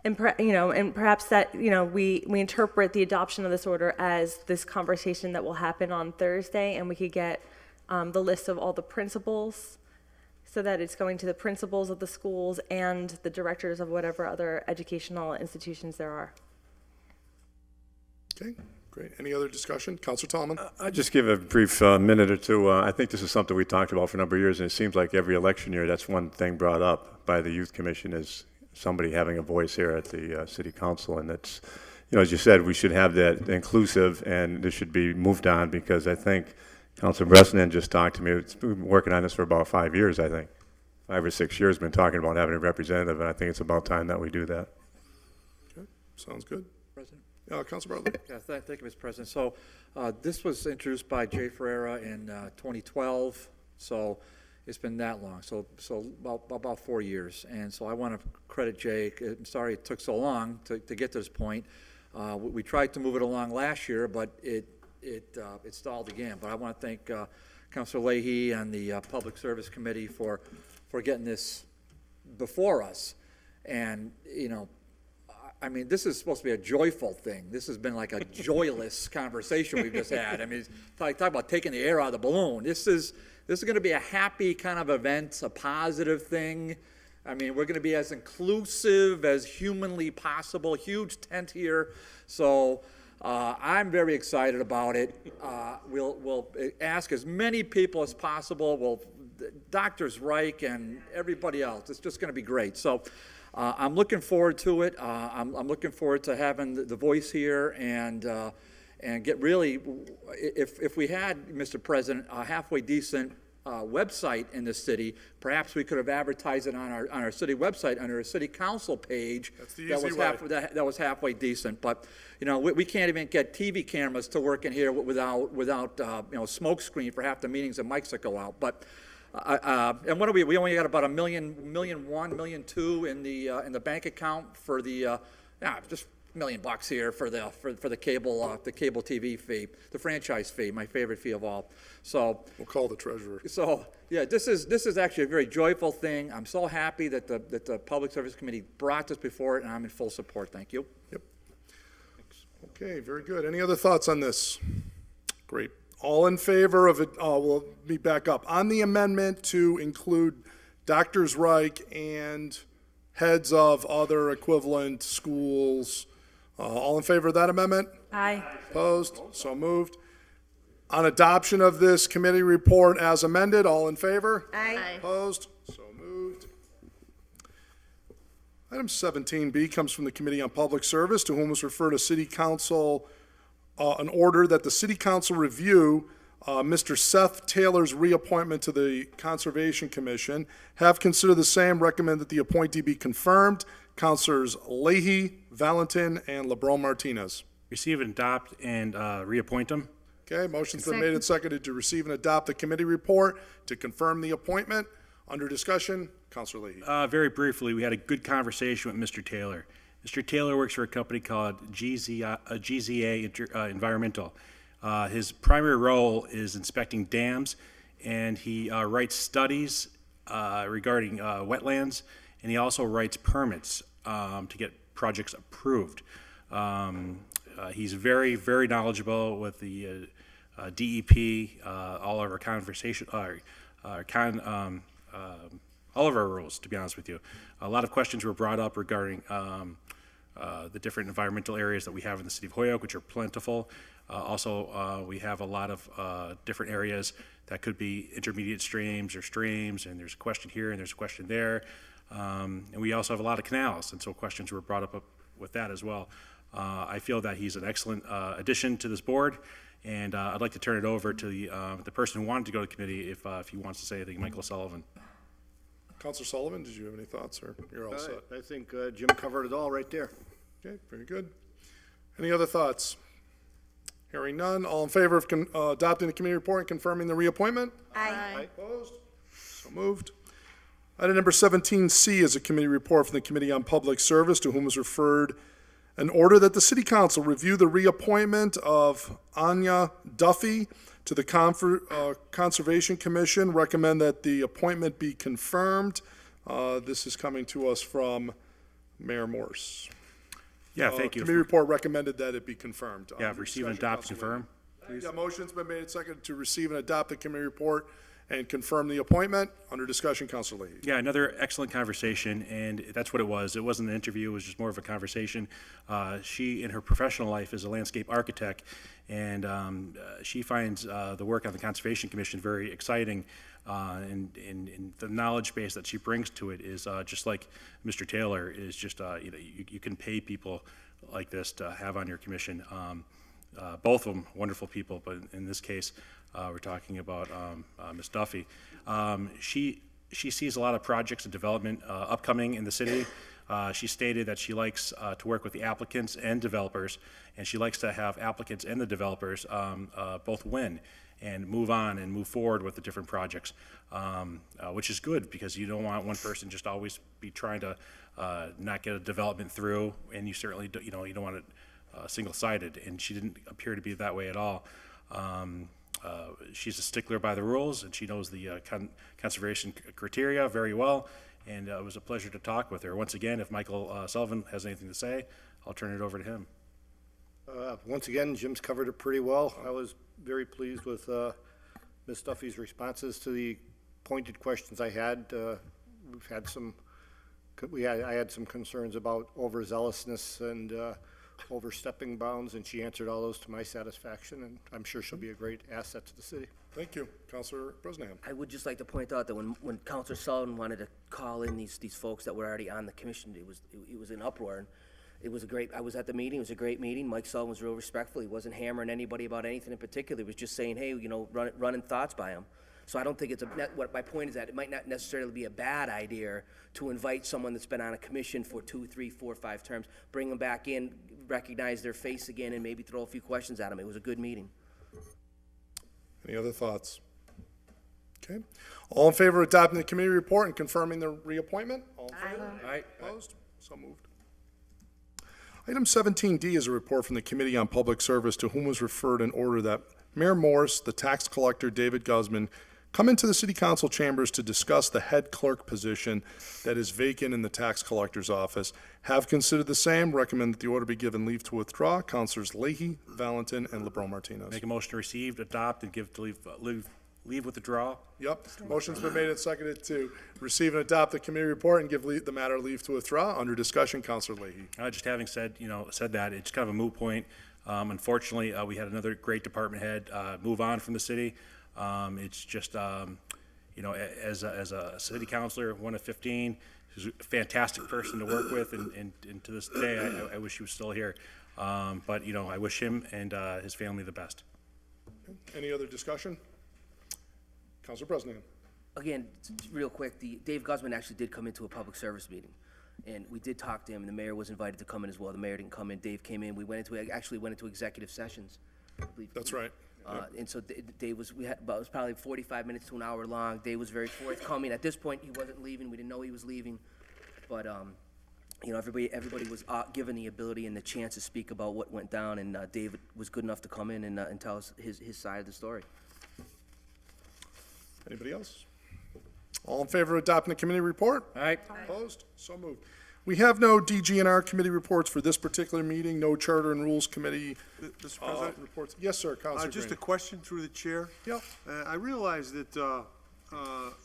And perhaps that we interpret the adoption of this order as this conversation that will happen on Thursday, and we could get the list of all the principals, so that it's going to the principals of the schools and the directors of whatever other educational institutions there are. Okay, great. Any other discussion? Counselor Tallman? I'll just give a brief minute or two. I think this is something we talked about for a number of years, and it seems like every election year that's one thing brought up by the Youth Commission is somebody having a voice here at the City Council. And it's, as you said, we should have that inclusive, and this should be moved on, because I think Councilor Bresnan just talked to me. It's been working on this for about 5 years, I think. 5 or 6 years, been talking about having a representative, and I think it's about time that we do that. Okay, sounds good. President? Councilor Bartley? Yeah, thank you, Mr. President. So this was introduced by Jay Ferreira in 2012, so it's been that long, so about 4 years. And so I want to credit Jay. I'm sorry it took so long to get to this point. We tried to move it along last year, but it stalled again. But I want to thank Councilor Leahy and the Public Service Committee for getting this before us. And, I mean, this is supposed to be a joyful thing. This has been like a joyless conversation we've just had. I mean, talk about taking the air out of the balloon. This is going to be a happy kind of event, a positive thing. I mean, we're going to be as inclusive as humanly possible. Huge tent here. So I'm very excited about it. We'll ask as many people as possible. Dr. Zreik and everybody else. It's just going to be great. So I'm looking forward to it. I'm looking forward to having the voice here and get really, if we had, Mr. President, a halfway decent website in the city, perhaps we could have advertised it on our city website under a city council page. That's the easy way. That was halfway decent. But we can't even get TV cameras to work in here without smoke screen for half the meetings and mics that go out. But and what do we only got about $1 million, $1.2 million in the bank account for the just $1 million here for the cable TV fee, the franchise fee, my favorite fee of all. So we'll call the treasurer. So yeah, this is actually a very joyful thing. I'm so happy that the Public Service Committee brought this before it, and I'm in full support. Thank you. Yep. Thanks. Okay, very good. Any other thoughts on this? Great. All in favor of it? We'll be back up on the amendment to include Dr. Zreik and heads of other equivalent schools. All in favor of that amendment? Aye. Opposed? So moved. On adoption of this committee report as amended, all in favor? Aye. Opposed? So moved. Item 17B comes from the Committee on Public Service, to whom was referred a City Council, an order that the City Council review Mr. Seth Taylor's reappointment to the Conservation Commission. Have considered the same, recommend that the appointee be confirmed. Councilors Leahy, Valentin, and LeBron Martinez. Receive and adopt and reappoint them. Okay, motion's been made and seconded to receive and adopt the committee report to confirm the appointment. Under discussion, Councilor Leahy. Very briefly, we had a good conversation with Mr. Taylor. Mr. Taylor works for a company called GZA Environmental. His primary role is inspecting dams, and he writes studies regarding wetlands and he also writes permits to get projects approved. He's very, very knowledgeable with the DEP, all of our conversation, all of our rules, to be honest with you. A lot of questions were brought up regarding the different environmental areas that we have in the city of Holyoke, which are plentiful. Also, we have a lot of different areas that could be intermediate streams or streams, and there's a question here and there's a question there. And we also have a lot of canals, and so questions were brought up with that as well. I feel that he's an excellent addition to this board, and I'd like to turn it over to the person who wanted to go to committee if he wants to say anything, Michael Sullivan. Counselor Sullivan, did you have any thoughts, or you're all set? I think Jim covered it all right there. Okay, very good. Any other thoughts? Hearing none, all in favor of adopting the committee report and confirming the reappointment? Aye. Opposed? So moved. Item number 17C is a committee report from the Committee on Public Service, to whom is referred an order that the City Council review the reappointment of Anya Duffy to the Conservation Commission. Recommend that the appointment be confirmed. This is coming to us from Mayor Morse. Yeah, thank you. Committee report recommended that it be confirmed. Yeah, receive and adopt, confirm. Yeah, motion's been made and seconded to receive and adopt the committee report and confirm the appointment. Under discussion, Councilor Leahy. Yeah, another excellent conversation, and that's what it was. It wasn't an interview, it was just more of a conversation. She, in her professional life, is a landscape architect, and she finds the work on the Conservation Commission very exciting, and the knowledge base that she brings to it is just like Mr. Taylor is just, you can pay people like this to have on your commission. Both of them wonderful people, but in this case, we're talking about Ms. Duffy. She sees a lot of projects and development upcoming in the city. She stated that she likes to work with the applicants and developers, and she likes to have applicants and the developers both win and move on and move forward with the different projects, which is good because you don't want one person just always be trying to not get a development through, and you certainly you don't want it single-sided, and she didn't appear to be that way at all. She's a stickler by the rules, and she knows the conservation criteria very well, and it was a pleasure to talk with her. Once again, if Michael Sullivan has anything to say, I'll turn it over to him. Once again, Jim's covered it pretty well. I was very pleased with Ms. Duffy's responses to the pointed questions I had. We've had some, I had some concerns about overzealousness and overstepping bounds, and she answered all those to my satisfaction, and I'm sure she'll be a great asset to the city. Thank you. Councilor Bresnahan. I would just like to point out that when Councilor Sullivan wanted to call in these folks that were already on the commission, it was an uproar. And it was a great, I was at the meeting, it was a great meeting. Mike Sullivan was real respectful. He wasn't hammering anybody about anything in particular. He was just saying, hey, running thoughts by him. So I don't think it's what my point is that it might not necessarily be a bad idea to invite someone that's been on a commission for 2, 3, 4, 5 terms, bring them back in, recognize their face again, and maybe throw a few questions at them. It was a good meeting. Any other thoughts? Okay. All in favor of adopting the committee report and confirming the reappointment? All in favor? Aye. Opposed? So moved. Item 17D is a report from the Committee on Public Service, to whom was referred an order that Mayor Morse, the tax collector David Guzman, come into the City Council chambers to discuss the head clerk position that is vacant in the tax collector's office. Have considered the same, recommend that the order be given leave to withdraw. Councilors Leahy, Valentin, and LeBron Martinez. Make a motion to receive, adopt, and give to leave withdrawal. Yep. Motion's been made and seconded to receive and adopt the committee report and give the matter leave to withdraw. Under discussion, Councilor Leahy. Just having said that, it's kind of a moot point. Unfortunately, we had another great department head move on from the city. It's just, as a city councilor, one of 15, who's a fantastic person to work with, and to this day, I wish he was still here. But I wish him and his family the best. Any other discussion? Councilor Bresnahan. Again, real quick, Dave Guzman actually did come into a public service meeting, and we did talk to him, and the mayor was invited to come in as well. The mayor didn't come in, Dave came in. We actually went into executive sessions, I believe. That's right. And so Dave was, it was probably 45 minutes to an hour long. Dave was very forthcoming. At this point, he wasn't leaving. We didn't know he was leaving. But, everybody was given the ability and the chance to speak about what went down, and David was good enough to come in and tell us his side of the story. Anybody else? All in favor of adopting the committee report? All right. Opposed? So moved. We have no DGNR committee reports for this particular meeting, no Charter and Rules Committee Mr. President? reports. Yes, sir, Councilor Just a Green. question through the chair. Yep. I realize that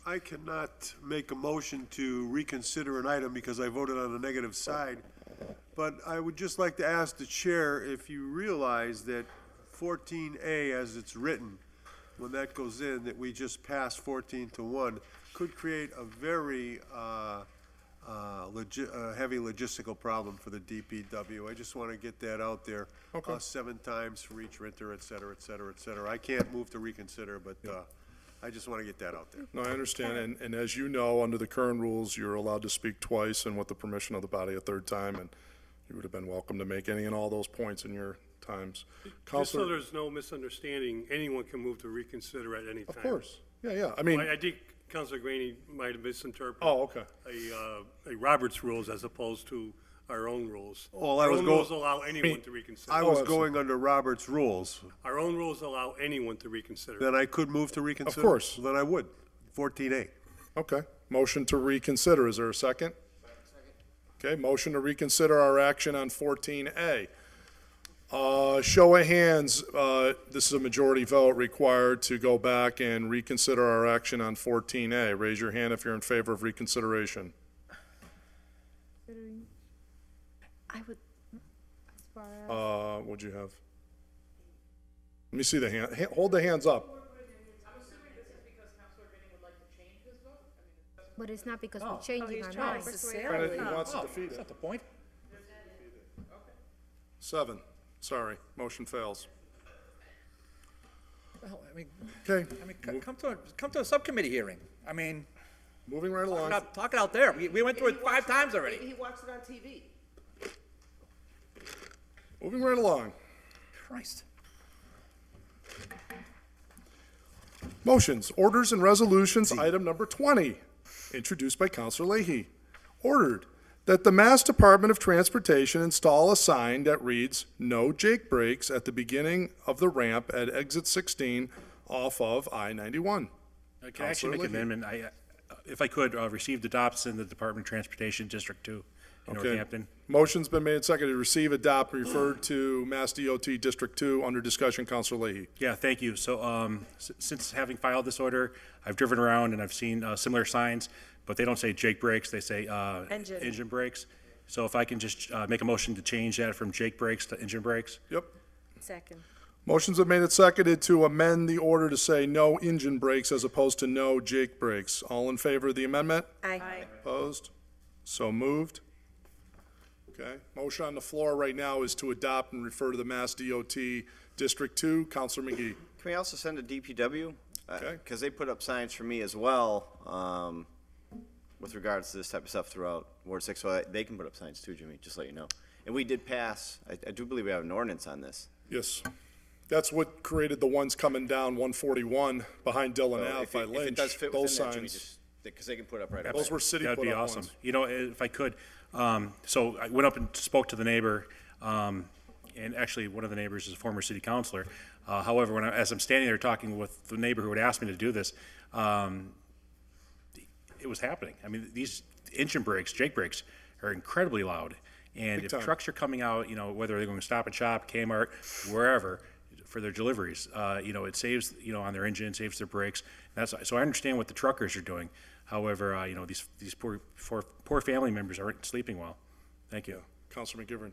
I cannot make a motion to reconsider an item because I voted on the negative side. But I would just like to ask the chair if you realize that 14A, as it's written, when that goes in, that we just passed 14-1, could create a very heavy logistical problem for the DPW. I just want to get that out there. Okay. 7 times for each renter, et cetera, et cetera, et cetera. I can't move to reconsider, but I just want to get that out there. No, I understand, and as you know, under the current rules, you're allowed to speak twice and with the permission of the body a third time, and you would have been welcome to make any and all those points in your times. Just so Councilor, there's no misunderstanding, anyone can move to reconsider at any time. of course, yeah, I mean, I think Councilor Graney might have misinterpreted. oh, okay. A Roberts rules as opposed to our own rules. Well, I Our was own go- rules allow anyone to reconsider. I was absolutely. going under Robert's rules. Our own rules allow anyone to reconsider. Then I could move to reconsider? course. Then I would. 14A. Okay, motion to reconsider, is there a second? Okay, motion to reconsider our action on 14A. Show of hands, this is a majority vote required to go back and reconsider our action on 14A. Raise your hand if you're in favor of reconsideration. I would, What'd you have? Let me see the hand, hold the hands up. but it's not because Oh. we're changing our Not minds. necessarily. He wants to Oh, defeat is it. that the point? 7, sorry, motion fails. Well, Okay, come to a subcommittee hearing. I mean, moving right along. talk it out there. We went through it 5 times already. He watched it on TV. Moving right along. Christ. Motions, orders, and resolutions, item number 20, introduced by Councilor Leahy. Ordered that the Mass Department of Transportation install a sign that reads, "No Jake Brakes" at the beginning of the ramp at exit 16 off of I-91. Can I Counselor actually make an Leahy. amendment? If I could, received, adopts in the Department of Transportation, District 2 in Okay. Northampton. Motion's been made and seconded to receive, adopt, and refer to Mass DOT District 2 under discussion. Councilor Leahy. Yeah, thank you. So, since having filed this order, I've driven around and I've seen similar signs, but they don't say Jake Brakes, they say engine brakes. So if I can just make a motion to change that from Jake Brakes to engine brakes? Yep. Second. Motion's been made and seconded to amend the order to say no engine brakes as opposed to no Jake brakes. All in favor of the amendment? Aye. Opposed? So moved. Okay. Motion on the floor right now is to adopt and refer to the Mass DOT District 2. Counselor McGee. Can we also send a DPW? Okay. Because they put up signs for me as well, with regards to this type of stuff throughout Ward 6, so they can put up signs too, Jimmy, just to let you know. And we did pass, I do believe we have an ordinance on this. Yes. That's what created the ones coming down 141 behind Dillon So Ave if by it Lynch. does fit Those within that, Jimmy, signs. just, because they can put up right away. Those were city That'd put be up awesome. ones. You know, if I could, so I went up and spoke to the neighbor, and actually, one of the neighbors is a former city councilor. However, as I'm standing there talking with the neighbor who had asked me to do this, it was happening. I mean, these engine brakes, Jake brakes, are incredibly loud. And Big if time. trucks are coming out, you know, whether they're going to Stop and Shop, Kmart, wherever, for their deliveries, you know, it saves, you know, on their engine, saves their brakes. So I understand what the truckers are doing. However, you know, these poor family members aren't sleeping well. Thank you. Counselor McGivern.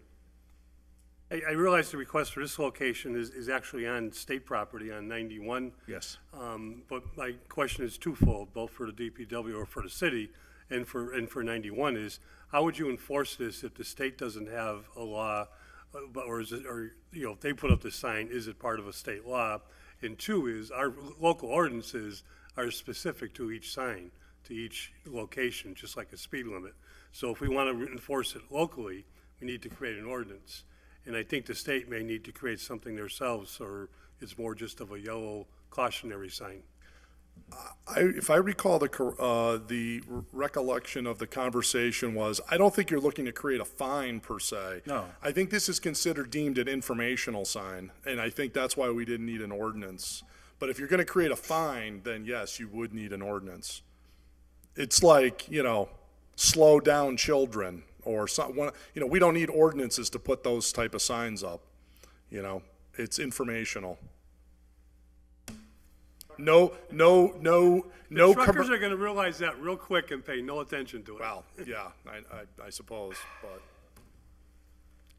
I realize the request for this location is actually on state property on 91. Yes. But my question is twofold, both for the DPW or for the city and for 91 is, how would you enforce this if the state doesn't have a law, or is it, or, you know, if they put up the sign, is it part of a state law? And two is, our local ordinances are specific to each sign, to each location, just like a speed limit. So if we want to enforce it locally, we need to create an ordinance. And I think the state may need to create something themselves, or it's more just of a yellow cautionary sign. If I recall the recollection of the conversation was, I don't think you're looking to create a fine per se. No. I think this is considered deemed an informational sign, and I think that's why we didn't need an ordinance. But if you're going to create a fine, then yes, you would need an ordinance. it's like, slow down children or something. We don't need ordinances to put those type of signs up. It's informational. No. Truckers are gonna realize that real quick and pay no attention to it. Well, yeah, I suppose, but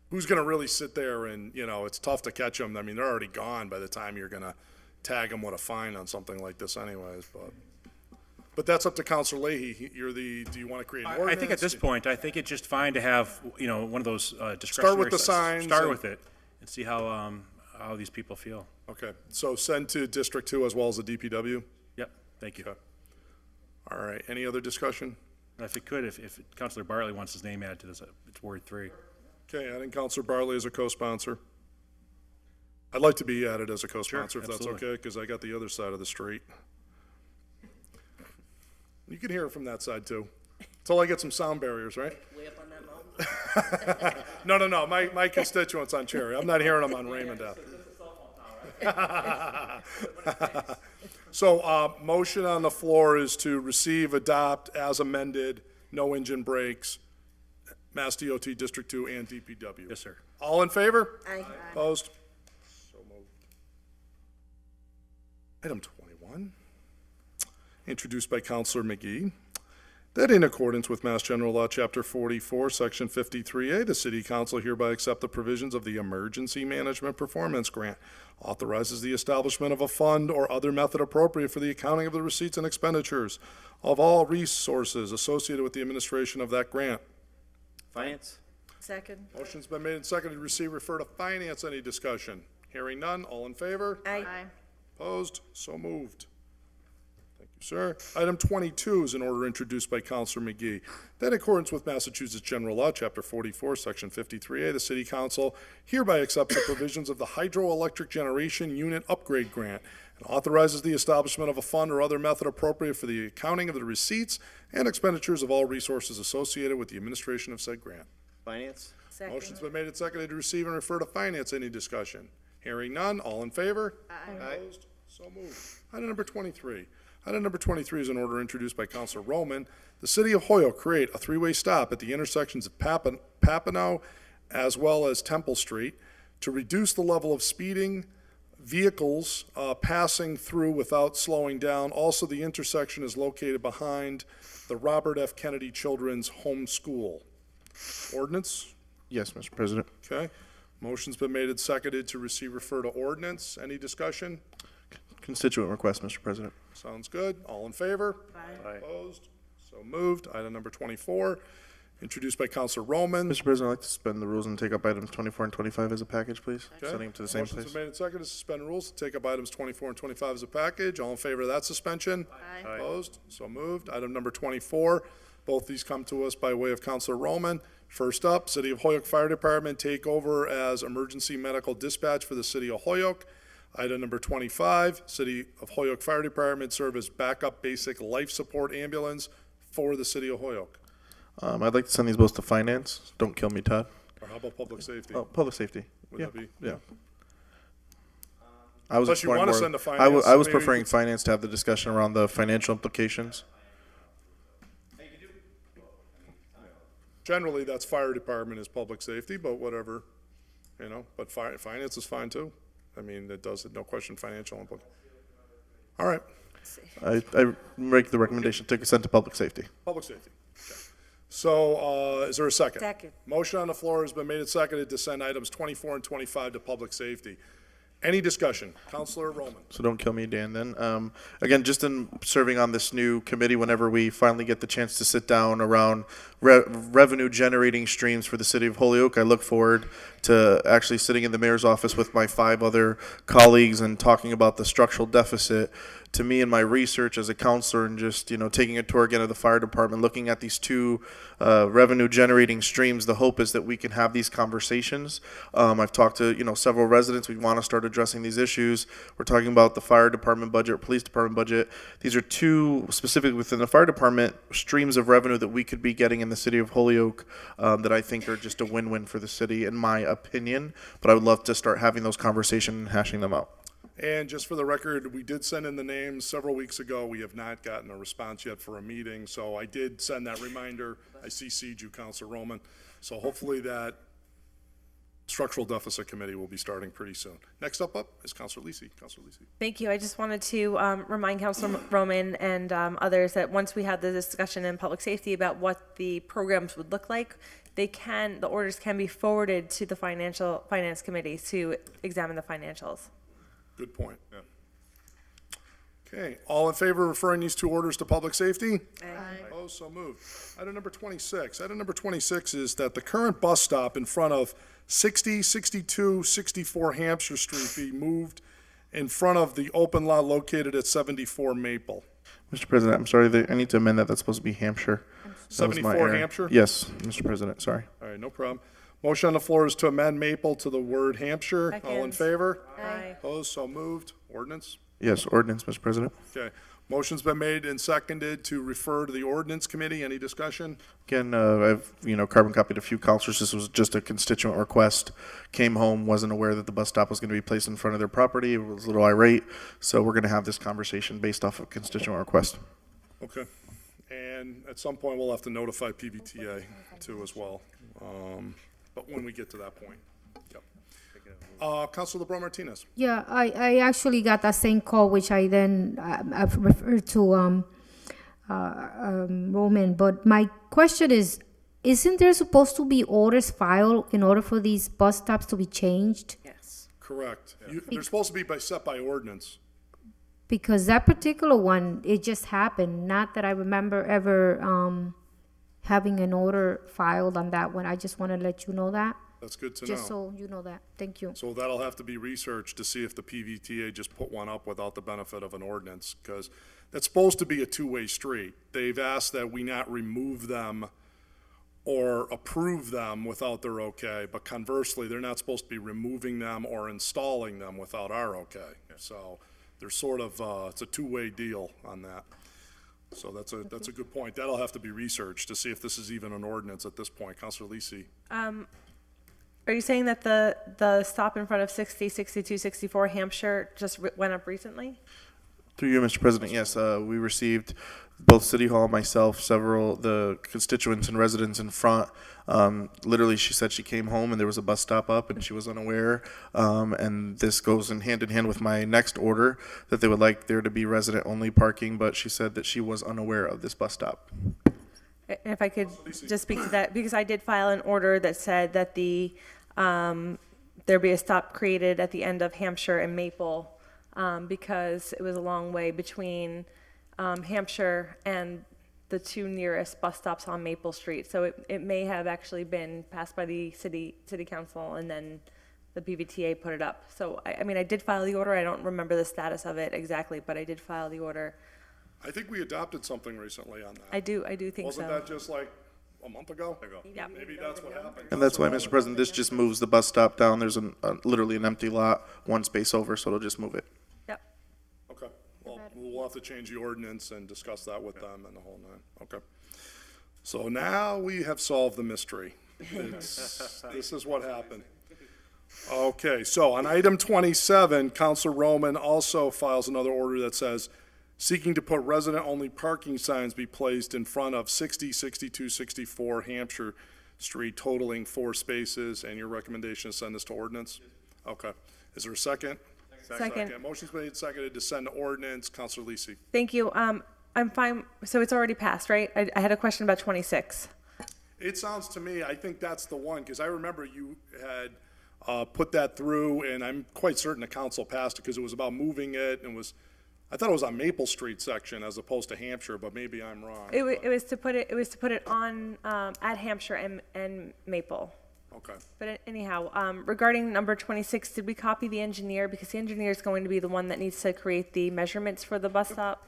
who's gonna really sit there and, it's tough to catch them. I mean, they're already gone by the time you're gonna tag them with a fine on something like this anyways, but that's up to Counselor Leahy. Do you want to create an ordinance? I think at this point, I think it's just fine to have, one of those discretionary. Start with the signs. Start with it and see how these people feel. Okay, so send to District 2 as well as the DPW? Yep, thank you. Okay. All right, any other discussion? If it could, if Councilor Bartley wants his name added to this, it's Ward 3. Okay, adding Counselor Bartley as a co-sponsor. I'd like to be added as a co-sponsor, Sure, if that's absolutely. okay, because I got the other side of the street. You can hear it from that side, too. Until I get some sound barriers, right? Way up on that mountain? No, my constituents on Cherry. I'm not hearing them on Raymond Ave. So, motion on the floor is to receive, adopt, as amended, no engine brakes, Mass DOT District 2 and DPW. Yes, sir. All in favor? Aye. Opposed? So moved. Item 21, introduced by Counselor McGee, that in accordance with Mass General Law, Chapter 44, Section 53A, the City Council hereby accept the provisions of the Emergency Management Performance Grant, authorizes the establishment of a fund or other method appropriate for the accounting of the receipts and expenditures of all resources associated with the administration of that grant. Finance? Second. Motion's been made and seconded to receive, refer to finance. Any discussion? Hearing none. All in favor? Aye. Opposed? So moved. Thank you, sir. Item 22 is an order introduced by Counselor McGee. That in accordance with Massachusetts General Law, Chapter 44, Section 53A, the City Council hereby accepts the provisions of the Hydroelectric Generation Unit Upgrade Grant and authorizes the establishment of a fund or other method appropriate for the accounting of the receipts and expenditures of all resources associated with the administration of said grant. Finance? Second. Motion's been made and seconded to receive and refer to finance. Any discussion? Hearing none. All in favor? Aye. Opposed? So moved. Item number 23. Item number 23 is an order introduced by Counselor Roman. The City of Holyoke create a three-way stop at the intersections of Papineau as well as Temple Street to reduce the level of speeding vehicles passing through without slowing down. Also, the intersection is located behind the Robert F. Kennedy Children's Home School. Ordinance? Yes, Mr. President. Okay. Motion's been made and seconded to receive, refer to ordinance. Any discussion? Constituent request, Mr. President. Sounds good. All in favor? Aye. Opposed? So moved. Item number 24, introduced by Counselor Roman. Mr. President, I'd like to suspend the rules and take up items 24 and 25 as a package, please. Okay. Sending them to the same Motion's place. been made and seconded to suspend rules to take up items 24 and 25 as a package. All in favor of that suspension? Aye. Opposed? So moved. Item number 24, both these come to us by way of Counselor Roman. First up, City of Holyoke Fire Department take over as emergency medical dispatch for the City of Holyoke. Item number 25, City of Holyoke Fire Department serve as backup basic life support ambulance for the City of Holyoke. I'd like to send these both to finance. Don't kill me, Todd. Or how about public safety? Oh, public safety. Would Yeah, that be? yeah. I was Unless you exploring wanna more- send to I was finance, maybe preferring it's- finance to have the discussion around the financial implications. Generally, that's fire department is public safety, but whatever, but finance is fine too. I mean, it does, no question, financial implication. All right, I make the recommendation to send to public safety. public safety. Okay. So, is there a second? Second. Motion on the floor has been made and seconded to send items 24 and 25 to public safety. Any discussion? Counselor Roman. So don't kill me, Dan, then. Again, just in serving on this new committee, whenever we finally get the chance to sit down around revenue-generating streams for the city of Holyoke, I look forward to actually sitting in the mayor's office with my 5 other colleagues and talking about the structural deficit. To me, in my research as a counselor and just, taking a tour again of the fire department, looking at these 2 revenue-generating streams, the hope is that we can have these conversations. I've talked to, several residents. We want to start addressing these issues. We're talking about the fire department budget, police department budget. These are 2, specifically within the fire department, streams of revenue that we could be getting in the city of Holyoke that I think are just a win-win for the city, in my opinion. But I would love to start having those conversations and hashing them out. And just for the record, we did send in the names several weeks ago. We have not gotten a response yet for a meeting, so I did send that reminder. I CC'd you, Counselor Roman. So hopefully that Structural Deficit Committee will be starting pretty soon. Next up is Counselor Lisi. Counselor Lisi. Thank you. I just wanted to remind Councilor Roman and others that once we had the discussion in public safety about what the programs would look like, the orders can be forwarded to the Finance Committee to examine the financials. Good point. Okay, all in favor of referring these two orders to public safety? Aye. Opposed, so moved. Item number 26. Item number 26 is that the current bus stop in front of 60, 62, 64 Hampshire Street be moved in front of the open lot located at 74 Maple. Mr. President, I'm sorry, I need to amend that. That's supposed to be Hampshire. That was my 74 error. Hampshire? Yes, Mr. President, sorry. All right, no problem. Motion on the floor is to amend Maple to the word Hampshire. All in Second. favor? Aye. Opposed, so moved. Ordinance? Yes, ordinance, Mr. President. Okay. Motion's been made and seconded to refer to the ordinance committee. Any discussion? Again, I've, carbon copied a few counselors. This was just a constituent request. Came home, wasn't aware that the bus stop was going to be placed in front of their property. Was a little irate. So we're going to have this conversation based off of constituent request. Okay. And at some point, we'll have to notify PVTA too as well. But when we get to that point. Yep. Councilor LeBron Martinez. Yeah, I actually got that same call, which I then I've referred to Roman. But my question is, isn't there supposed to be orders filed in order for these bus stops to be changed? Yes. Correct. They're supposed to be set by ordinance. Because that particular one, it just happened. Not that I remember ever having an order filed on that one. I just want to let you know that. That's good to know. Just so you know that. Thank you. So that'll have to be researched to see if the PVTA just put one up without the benefit of an ordinance, because that's supposed to be a two-way street. They've asked that we not remove them or approve them without their okay, but conversely, they're not supposed to be removing them or installing them without our okay. So there's sort of, it's a two-way deal on that. So that's a good point. That'll have to be researched to see if this is even an ordinance at this point. Counselor Lisi. Are you saying that the stop in front of 60, 62, 64 Hampshire just went up recently? Through you, Mr. President, yes, we received both City Hall, myself, several, the constituents and residents in front. Literally, she said she came home and there was a bus stop up and she was unaware. And this goes in hand with my next order, that they would like there to be resident-only parking, but she said that she was unaware of this bus stop. If I could just speak to that, because I did file an order that said that there be a stop created at the end of Hampshire and Maple, because it was a long way between Hampshire and the two nearest bus stops on Maple Street. So it may have actually been passed by the city council and then the PVTA put it up. So I mean, I did file the order. I don't remember the status of it exactly, but I did file the order. I think we adopted something recently on that. I do think so. Wasn't that just like a month ago? Yeah. Maybe that's what happened. And that's why, Mr. President, this just moves the bus stop down. There's literally an empty lot, one space over, so it'll just move it. Yep. Okay, well, we'll have to change the ordinance and discuss that with them and the whole nine. Okay. So now we have solved the mystery. This is what happened. Okay, so on item 27, Councilor Roman also files another order that says, seeking to put resident-only parking signs be placed in front of 60, 62, 64 Hampshire Street totaling 4 spaces, and your recommendation is send this to ordinance? Okay. Is there a second? Second. Motion's made, seconded to send to ordinance. Counselor Lisi. Thank you. I'm fine. So it's already passed, right? I had a question about 26. It sounds to me, I think that's the one, because I remember you had put that through, and I'm quite certain the council passed it, because it was about moving it, and I thought it was on Maple Street section as opposed to Hampshire, but maybe I'm wrong. It was to put it on at Hampshire and Maple. Okay. But anyhow, regarding number 26, did we copy the engineer? Because the engineer is going to be the one that needs to create the measurements for the bus stop.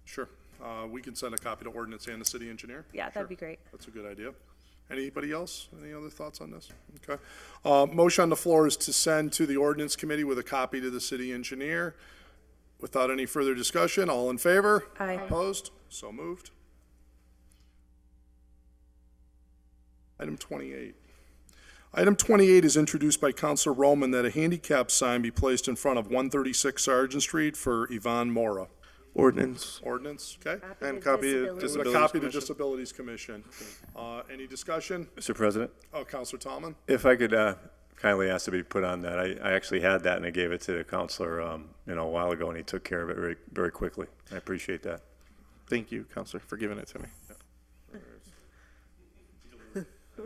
Sure. We can send a copy to ordinance and the city engineer. Yeah, Sure. that'd be great. That's a good idea. Anybody else? Any other thoughts on this? Okay. Motion on the floor is to send to the ordinance committee with a copy to the city engineer. Without any further discussion, all in favor? Aye. Opposed? So moved. Item 28. Item 28 is introduced by Councilor Roman that a handicap sign be placed in front of 136 Sergeant Street for Yvonne Mora. Ordinance. Ordinance, okay? And copy of This is a Disabilities copy of the Commission. Disabilities Commission. Any discussion? Mr. President, Councilor Tallman? if I could kindly ask to be put on that. I actually had that, and I gave it to the counselor, a while ago, and he took care of it very, very quickly. I appreciate that. Thank you, Counselor, for giving it to me.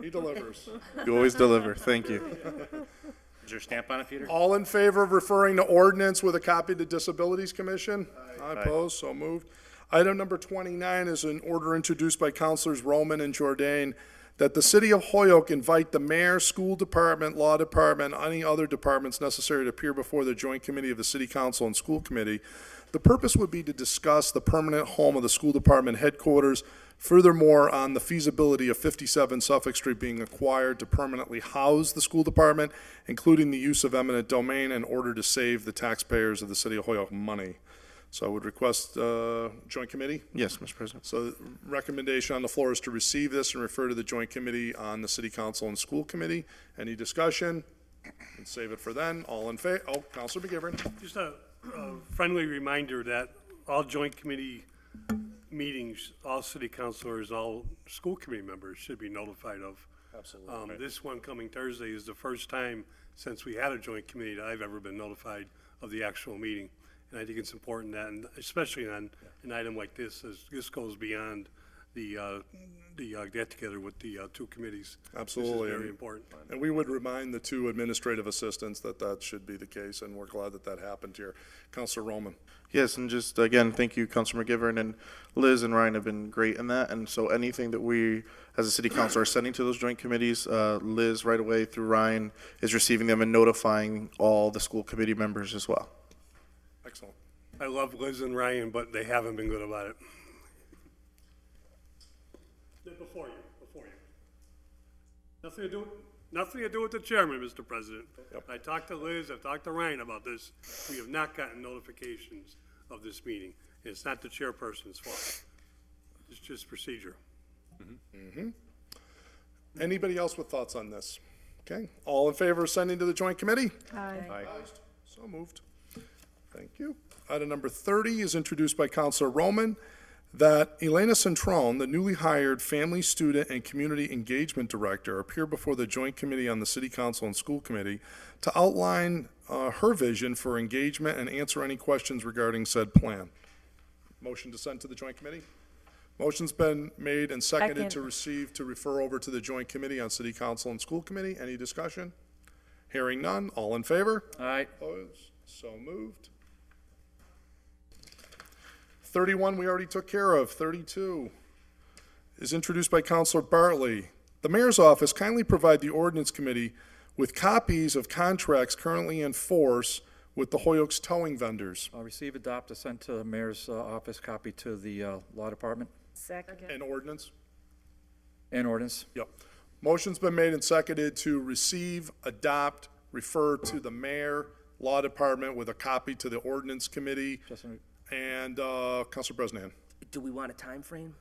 He delivers. You always deliver. Thank you. Is there a stamp on it, Peter? All in favor of referring to ordinance with a copy to Disabilities Commission? Aye. Opposed, so moved. Item number 29 is an order introduced by Councilors Roman and Jordan that the City of Holyoke invite the mayor, school department, law department, any other departments necessary to appear before the joint committee of the City Council and School Committee. The purpose would be to discuss the permanent home of the school department headquarters. Furthermore, on the feasibility of 57 Suffolk Street being acquired to permanently house the school department, including the use of eminent domain in order to save the taxpayers of the City of Holyoke money. So I would request joint committee. Yes, Mr. President. So recommendation on the floor is to receive this and refer to the joint committee on the City Council and School Committee. Any discussion? And save it for then. All in favor? Oh, Councilor McGivern. Just a friendly reminder that all joint committee meetings, all city councilors, all school committee members should be notified of. Absolutely. This one coming Thursday is the first time since we had a joint committee that I've ever been notified of the actual meeting. And I think it's important that, and especially on an item like this, as this goes beyond the get-together with the two committees. Absolutely. This is very important. And we would remind the two administrative assistants that that should be the case, and we're glad that that happened here. Councilor Roman. Yes, and just again, thank you, Councilor McGivern, and Liz and Ryan have been great in that. And so anything that we, as a city council, are sending to those joint committees, Liz right away through Ryan is receiving them and notifying all the school committee members as well. Excellent. I love Liz and Ryan, but they haven't been good about it. Before you. Nothing to do with the chairman, Mr. President. Yep. I talked to Liz, I've talked to Ryan about this. We have not gotten notifications of this meeting. It's not the chairperson's fault. It's just procedure. Anybody else with thoughts on this? Okay. All in favor of sending to the joint committee? Aye. So moved. Thank you. Item number 30 is introduced by Councilor Roman that Elena Centrone, the newly hired Family, Student, and Community Engagement Director, appear before the Joint Committee on the City Council and School Committee to outline her vision for engagement and answer any questions regarding said plan. Motion to send to the Joint Committee? Motion's been made and seconded to receive, to refer over to the Joint Committee on City Council and School Committee. Any discussion? Hearing none. All in favor? Aye. Opposed? So moved. 31 we already took care of. 32 is introduced by Councilor Bartley. The mayor's office kindly provide the ordinance committee with copies of contracts currently in force with the Holyoke's towing vendors. Receive, adopt, or send to the mayor's office, copy to the law department Second. And ordinance? and ordinance. Yep. Motion's been made and seconded to receive, adopt, refer to the mayor, law department with a copy to the ordinance committee. And Councilor Bresnan. Do we want a time frame?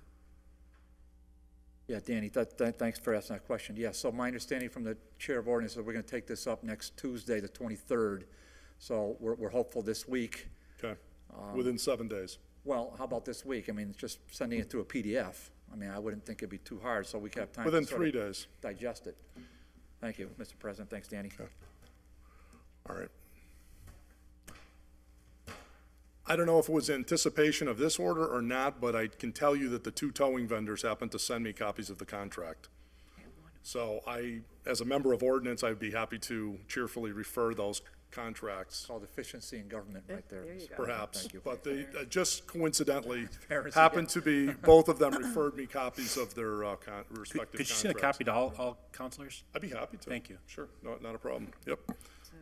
Yeah, Danny, thanks for asking that question. Yeah, so my understanding from the chair of ordinance is we're going to take this up next Tuesday, the 23rd. So we're hopeful this week. Okay. Within 7 days. Well, how about this week? I mean, just sending it through a PDF. I mean, I wouldn't think it'd be too hard, so we could have time Within to sort 3 of days. digest it. Thank you, Mr. President. Thanks, Danny. All right. I don't know if it was anticipation of this order or not, but I can tell you that the two towing vendors happened to send me copies of the contract. So as a member of ordinance, I'd be happy to cheerfully refer those contracts. Called efficiency in government right there. Perhaps, Thank you. but they just coincidentally Parents happened to be, both of them referred me copies of their respective contracts. Could you send a copy to all counselors? I'd be happy to. Thank you. Sure, no, not a problem. Yep.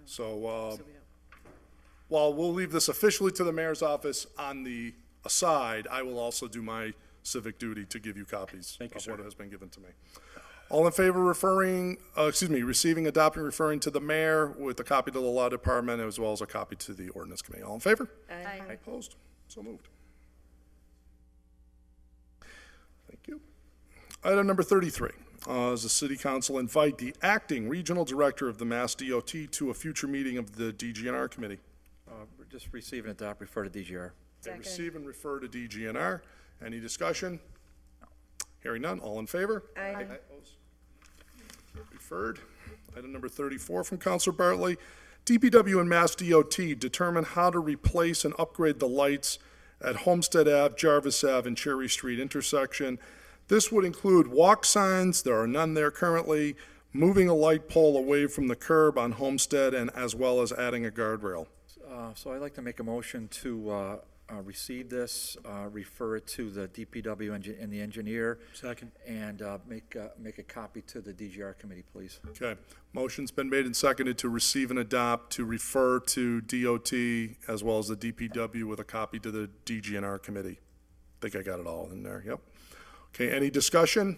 So, while we'll leave this officially to the mayor's office on the aside, I will also do my civic duty to give you copies Thank you, of sir. what has been given to me. All in favor receiving, adopting, referring to the mayor with a copy to the law department as well as a copy to the ordinance committee. All in favor? Aye. Opposed? So moved. Thank you. Item number 33, is the city council invite the acting regional director of the Mass DOT to a future meeting of the DGNR committee. Just receive and adopt, refer to DGR. Okay, receive and refer to DGNR. Any discussion? Hearing none, all in favor? Aye. Opposed? Referred. Item number 34 from Counselor Bartley. DPW and Mass DOT determine how to replace and upgrade the lights at Homestead Ave, Jarvis Ave, and Cherry Street intersection. This would include walk signs, there are none there currently, moving a light pole away from the curb on Homestead, and as well as adding a guardrail. So I'd like to make a motion to receive this, refer it to the DPW and the engineer. Second. And make a copy to the DGR committee, please. Okay, motion's been made and seconded to receive and adopt, to refer to DOT as well as the DPW with a copy to the DGNR committee. I think I got it all in there, yep. Okay, any discussion?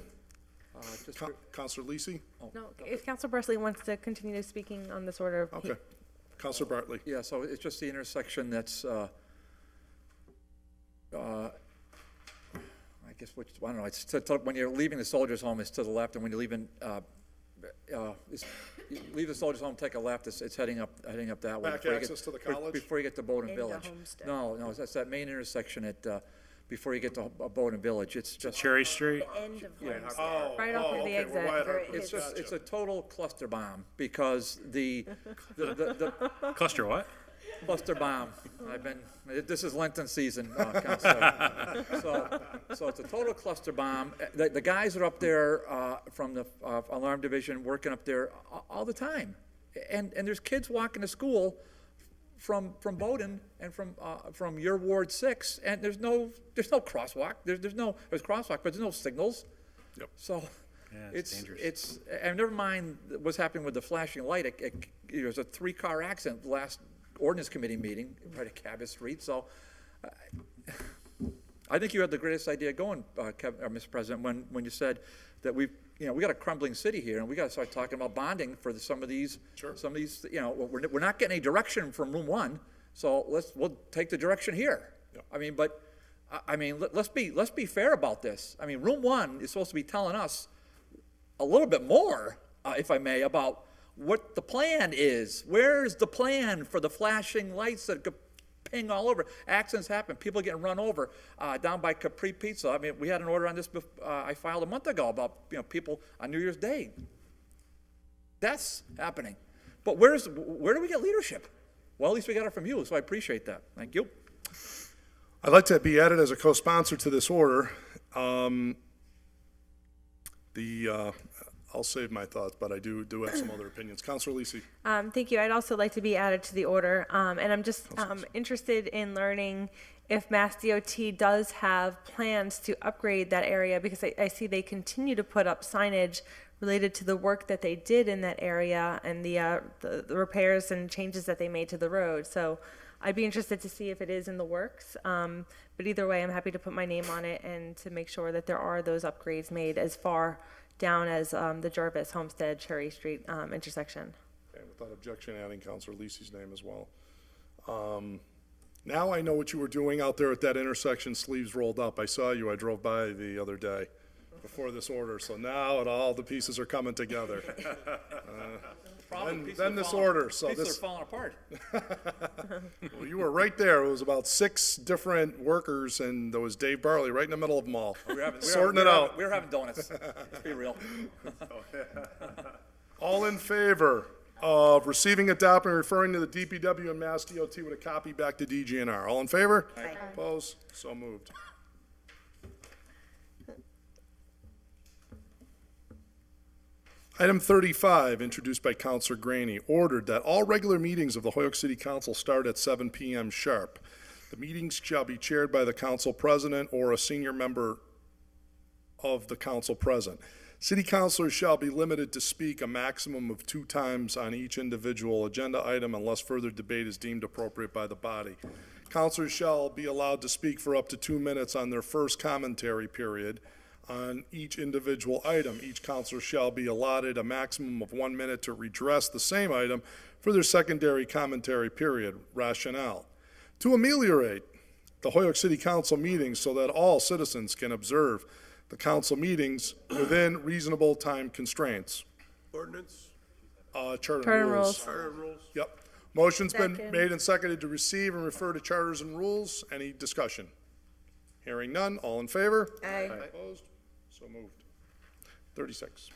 Counselor Lisi? No, if Councilor Bartley wants to continue speaking on this order. Okay, Counselor Bartley. Yeah, so it's just the intersection that's, I guess, which, I don't know, it's when you're leaving the Soldiers' Home, it's to the left, and when you're leaving, you leave the Soldiers' Home, take a left, it's heading up that way. Back before you access get- to the college? Before you get to Bowdoin Into Village. Homestead. No, that's that main intersection at, before you get to Bowdoin Village, it's just. Cherry Street? End of Homestead. Oh, Right off of the okay, exit. we're right up- It's just, it's a total cluster bomb, because the Cluster what? cluster bomb. This is Lenten season, Counselor. So it's a total cluster bomb. The guys are up there from the alarm division working up there all the time. And there's kids walking to school from Bowdoin and from your Ward 6, and there's no crosswalk. There's crosswalk, but there's no signals. Yep. So Yeah, it's dangerous. and never mind what's happening with the flashing light. There was a 3-car accident last ordinance committee meeting right at Cabot Street. So I think you had the greatest idea going, Mr. President, when you said that we got a crumbling city here, and we got to start talking about bonding for some of these. Sure. Some of these, we're not getting any direction from Room 1, so we'll take the direction here. Yep. Let's be fair about this. I mean, Room 1 is supposed to be telling us a little bit more, if I may, about what the plan is. Where's the plan for the flashing lights that could ping all over? Accidents happen. People getting run over down by Capri Pizza. I mean, we had an order on this. I filed a month ago about people on New Year's Day. That's happening. But where do we get leadership? Well, at least we got it from you, so I appreciate that. Thank you. I'd like to be added as a co-sponsor to this order. I'll save my thoughts, but I do have some other opinions. Counselor Lisi. Thank you. I'd also like to be added to the order, and I'm just interested in learning if Mass DOT does have plans to upgrade that area, because I see they continue to put up signage related to the work that they did in that area and the repairs and changes that they made to the road. So I'd be interested to see if it is in the works. But either way, I'm happy to put my name on it and to make sure that there are those upgrades made as far down as the Jarvis, Homestead, Cherry Street intersection. Okay, without objection, adding Counselor Lisi's name as well. Now I know what you were doing out there at that intersection, sleeves rolled up. I saw you. I drove by the other day before this order. So now all the pieces are coming together. Then this order. So Pieces this are falling apart. Well, you were right there. It was about 6 different workers, and there was Dave Bartley right in the middle of them all, sorting it out. We were having donuts. Let's be real. All in favor of receiving, adopting, and referring to the DPW and Mass DOT with a copy back to DGNR? All in favor? Aye. Opposed? So moved. Item 35, introduced by Counselor Graney, ordered that all regular meetings of the Holyoke City Council start at 7 p.m. sharp. The meetings shall be chaired by the council president or a senior member of the council present. City councilors shall be limited to speak a maximum of 2 times on each individual agenda item unless further debate is deemed appropriate by the body. Councilors shall be allowed to speak for up to 2 minutes on their first commentary period on each individual item. Each counselor shall be allotted a maximum of 1 minute to redress the same item for their secondary commentary period. Rationale: to ameliorate the Holyoke City Council meetings so that all citizens can observe the council meetings within reasonable time constraints. Ordinance, Charter Charter and and rules. rules. charter and rules. Yep. Motion's been Second. made and seconded to receive and refer to charters and rules. Any discussion? Hearing none, all in favor? Aye. Opposed? So moved. 36.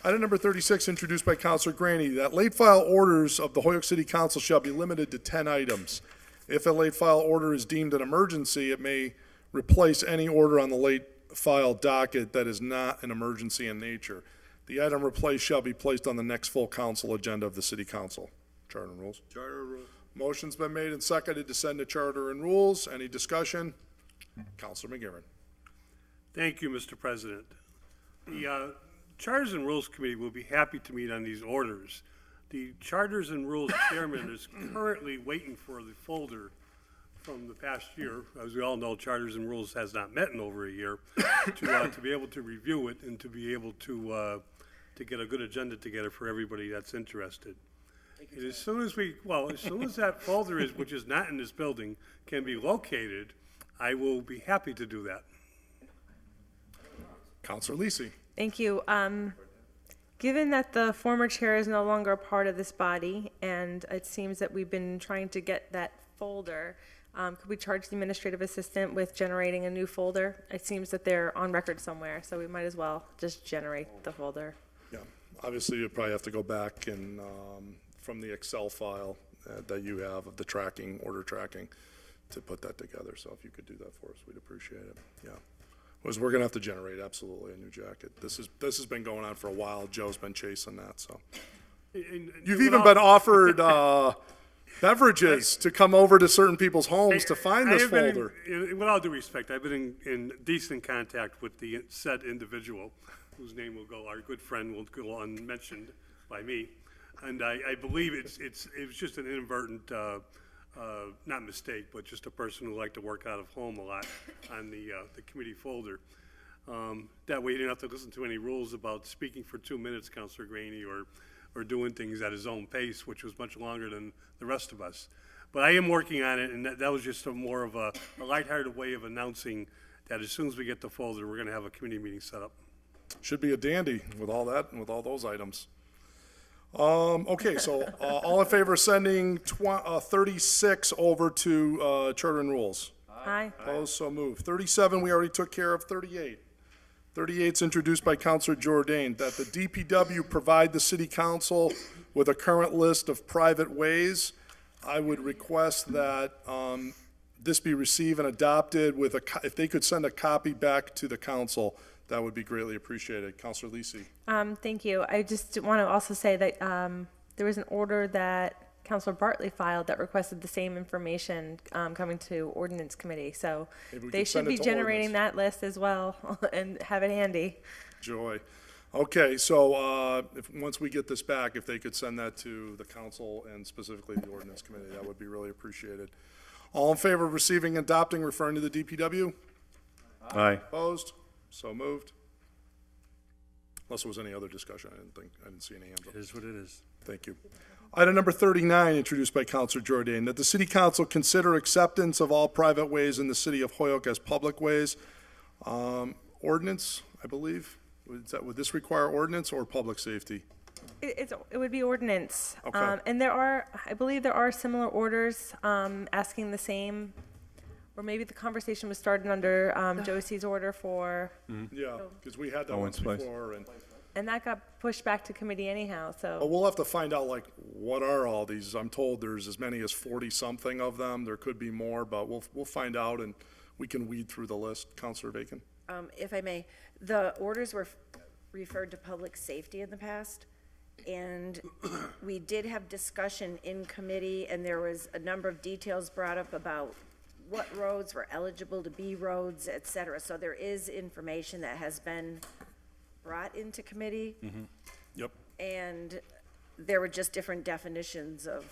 Item number 36, introduced by Councilor Graney, that late file orders of the Holyoke City Council shall be limited to 10 items. If a late file order is deemed an emergency, it may replace any order on the late file docket that is not an emergency in nature. The item replaced shall be placed on the next full council agenda of the City Council. Charter and rules. Charter and rules. Motion's been made and seconded to send to Charter and Rules. Any discussion? Councilor McGivern. Thank you, Mr. President. The Charters and Rules Committee will be happy to meet on these orders. The Charters and Rules Chairman is currently waiting for the folder from the past year. As we all know, Charters and Rules has not met in over a year, to be able to review it and to be able to get a good agenda together for everybody that's interested. And as soon as that folder is, which is not in this building, can be located, I will be happy to do that. Councilor Lisi. Thank you. Given that the former chair is no longer a part of this body, and it seems that we've been trying to get that folder, could we charge the administrative assistant with generating a new folder? It seems that they're on record somewhere, so we might as well just generate the folder. Yeah, obviously you'd probably have to go back and, from the Excel file that you have of the tracking, order tracking, to put that together. So if you could do that for us, we'd appreciate it. Yeah. We're gonna have to generate absolutely a new jacket. This has been going on for a while. Joe's been chasing that, so. You've even been offered, beverages to come over to certain people's homes to find this folder. With all due respect, I've been in decent contact with the said individual, whose name will go, our good friend will go unmentioned by me. And I believe it was just an inadvertent, not mistake, but just a person who liked to work out of home a lot on the committee folder. That way he didn't have to listen to any rules about speaking for 2 minutes, Councilor Graney, or doing things at his own pace, which was much longer than the rest of us. But I am working on it, and that was just more of a lighthearted way of announcing that as soon as we get the folder, we're gonna have a committee meeting set up. Should be a dandy with all that and with all those items. Okay, so, all in favor of sending 36 over to, Charter and Rules? Aye. Opposed, so moved. 37, we already took care of. 38. 38's introduced by Councilor Jordan, that the DPW provide the city council with a current list of private ways. I would request that, this be received and adopted with if they could send a copy back to the council, that would be greatly appreciated. Councilor Lisi. Thank you. I just want to also say that there was an order that Councilor Bartley filed that requested the same information coming to Ordinance Committee. So Maybe we they could should send it be to generating Ordinance. that list as well and have it handy. Joy. Okay, so once we get this back, if they could send that to the council and specifically the ordinance committee, that would be really appreciated. All in favor of receiving, adopting, referring to the DPW? Aye. Opposed? So moved. Unless there was any other discussion, I didn't see any hands up. It is what it is. Thank you. Item number 39, introduced by Councilor Jordan, that the city council consider acceptance of all private ways in the city of Holyoke as public ways. Ordinance, I believe. Would this require ordinance or public safety? It would be ordinance. Okay. And I believe there are similar orders asking the same, or maybe the conversation was started under Josie's order for, Yeah, because we had that Owen's once place. before, and that got pushed back to committee anyhow, but so. we'll have to find out, like, what are all these? I'm told there's as many as 40-something of them. There could be more, but we'll find out, and we can weed through the list. Councilor Bacon? If I may, the orders were referred to public safety in the past, and we did have discussion in committee, and there was a number of details brought up about what roads were eligible to be roads, et cetera. So there is information that has been brought into committee, Yep. and there were just different definitions of,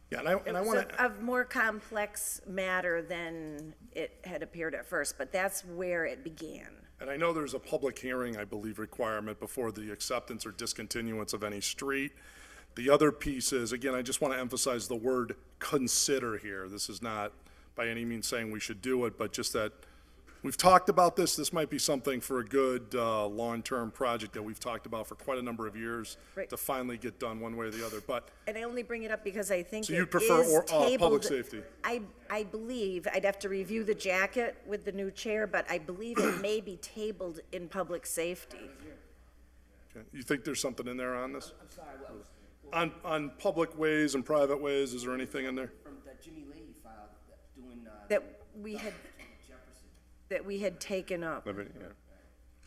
Yeah, and I want to, of more complex matter than it had appeared at first, but that's where it began. and I know there's a public hearing, I believe, requirement before the acceptance or discontinuance of any street. The other piece is, again, I just want to emphasize the word consider here. This is not by any means saying we should do it, but just that We've talked about this. This might be something for a good long-term project that we've talked about for quite a number of years Right. to finally get done one way or the other. But And I only bring it up because I think So it you'd prefer is public tabled. safety? I believe, I'd have to review the jacket with the new chair, but I believe it may be tabled in public safety. okay, you think there's something in there on this? On public ways and private ways, is there anything in there? From that Jimmy Leahy filed, doing, That we had taken up. Liberty, yeah.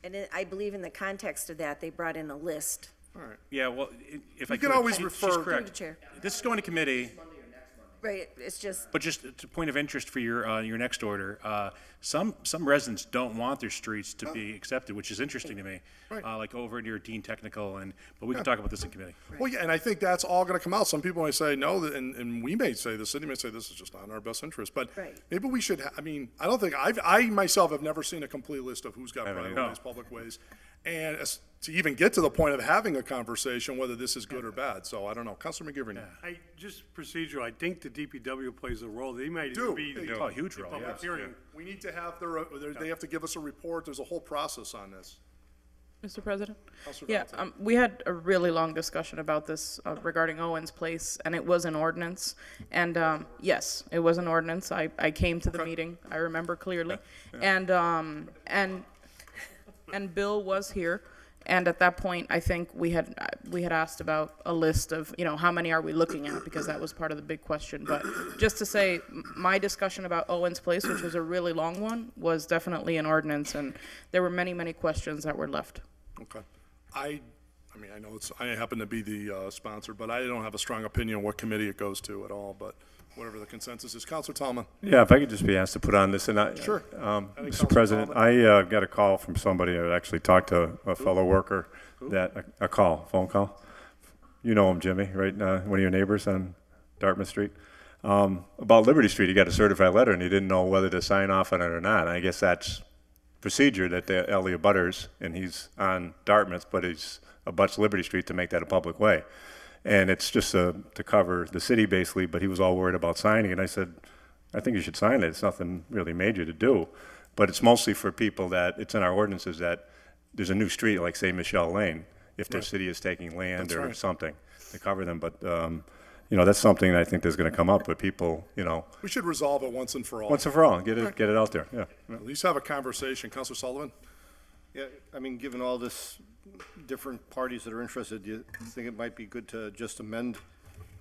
And I believe in the context of that, they brought in a list. All right. Yeah, well, if I You can could, always she's refer- Through the correct. chair. This is going to committee. Right, it's just, But just a point of interest for your next order, some residents don't want their streets to be accepted, which is interesting to me. Right. Like over near Dean Technical, but we can talk about this in committee. Well, yeah, and I think that's all gonna come out. Some people may say no, and we may say, the city may say this is just not in our best interest, but Right. maybe we should, I mean, I don't think, I myself have never seen a complete list of who's got haven't private either. ways, public ways. And to even get to the point of having a conversation, whether this is good or bad, so I don't know. Councilor McGivern? Just procedural, I think the DPW plays a role. They might Do. even be. They do. Oh, a huge role, Public yes, hearing. We need to have they have to give us a report. There's a whole process on this. Mr. President? Councilor Yeah, Valentine. we had a really long discussion about this regarding Owens Place, and it was an ordinance. And yes, it was an ordinance. I came to the meeting. I remember clearly. And Bill was here. And at that point, I think we had asked about a list of, how many are we looking at, because that was part of the big question. But just to say, my discussion about Owens Place, which was a really long one, was definitely an ordinance, and there were many, many questions that were left. Okay. I mean, I know I happen to be the sponsor, but I don't have a strong opinion on what committee it goes to at all, but whatever the consensus is. Councilor Tallman? Yeah, if I could just be asked to put on this, and Sure. I think Mr. Councilor President, Tallman- I got a call from somebody. I actually talked to a fellow worker a phone call. You know him, Jimmy, right? One of your neighbors on Dartmouth Street. About Liberty Street, he got a certified letter, and he didn't know whether to sign off on it or not. I guess that's procedure that the Elliott Butters, and he's on Dartmouth, but he's abuts Liberty Street to make that a public way. And it's just to cover the city, basically, but he was all worried about signing it. I said, I think you should sign it. It's nothing really major to do. But it's mostly for people that, it's in our ordinances that there's a new street, like, say, Michelle Lane, if their city is taking land That's or right. something, to cover them. But, that's something that I think there's going to come up with people, We should resolve it once and for all. once and for all, get it out there, yeah. At least have a conversation. Councilor Sullivan? Yeah, I mean, given all this different parties that are interested, do you think it might be good to just amend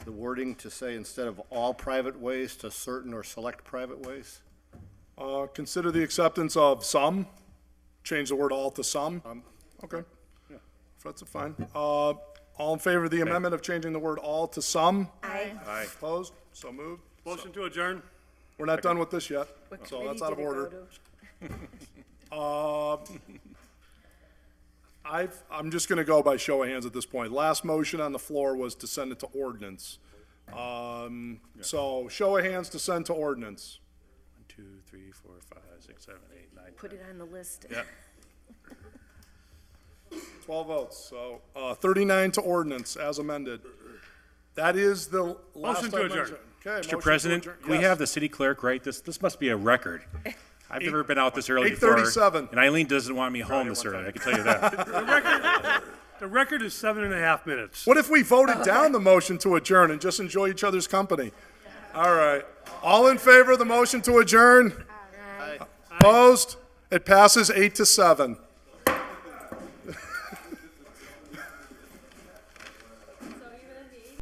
the wording to say instead of all private ways to certain or select private ways? Consider the acceptance of some. Change the word all to some. Okay. If that's fine. All in favor of the amendment of changing the word all to some? Aye. Opposed? So moved. Motion to adjourn? We're not done with this yet, What so committee that's out of did it go order. to? I'm just gonna go by show of hands at this point. Last motion on the floor was to send it to ordinance. So show of hands to send to ordinance. 1, 2, 3, 4, 5, 6, 7, 8, 9. Put it on the list. Yeah. 12 votes, so 39 to ordinance as amended. That is the last Motion to I adjourn. mentioned. Okay, motion to Mr. President, adjourn. we Yes. have the city clerk write this. This must be a record. I've never been out this early before. 8:37. And Eileen doesn't want me home this early, I can tell you that. The record is 7.5 minutes. What if we voted down the motion to adjourn and just enjoy each other's company? All right. All in favor of the motion to adjourn? Opposed? It passes 8-7.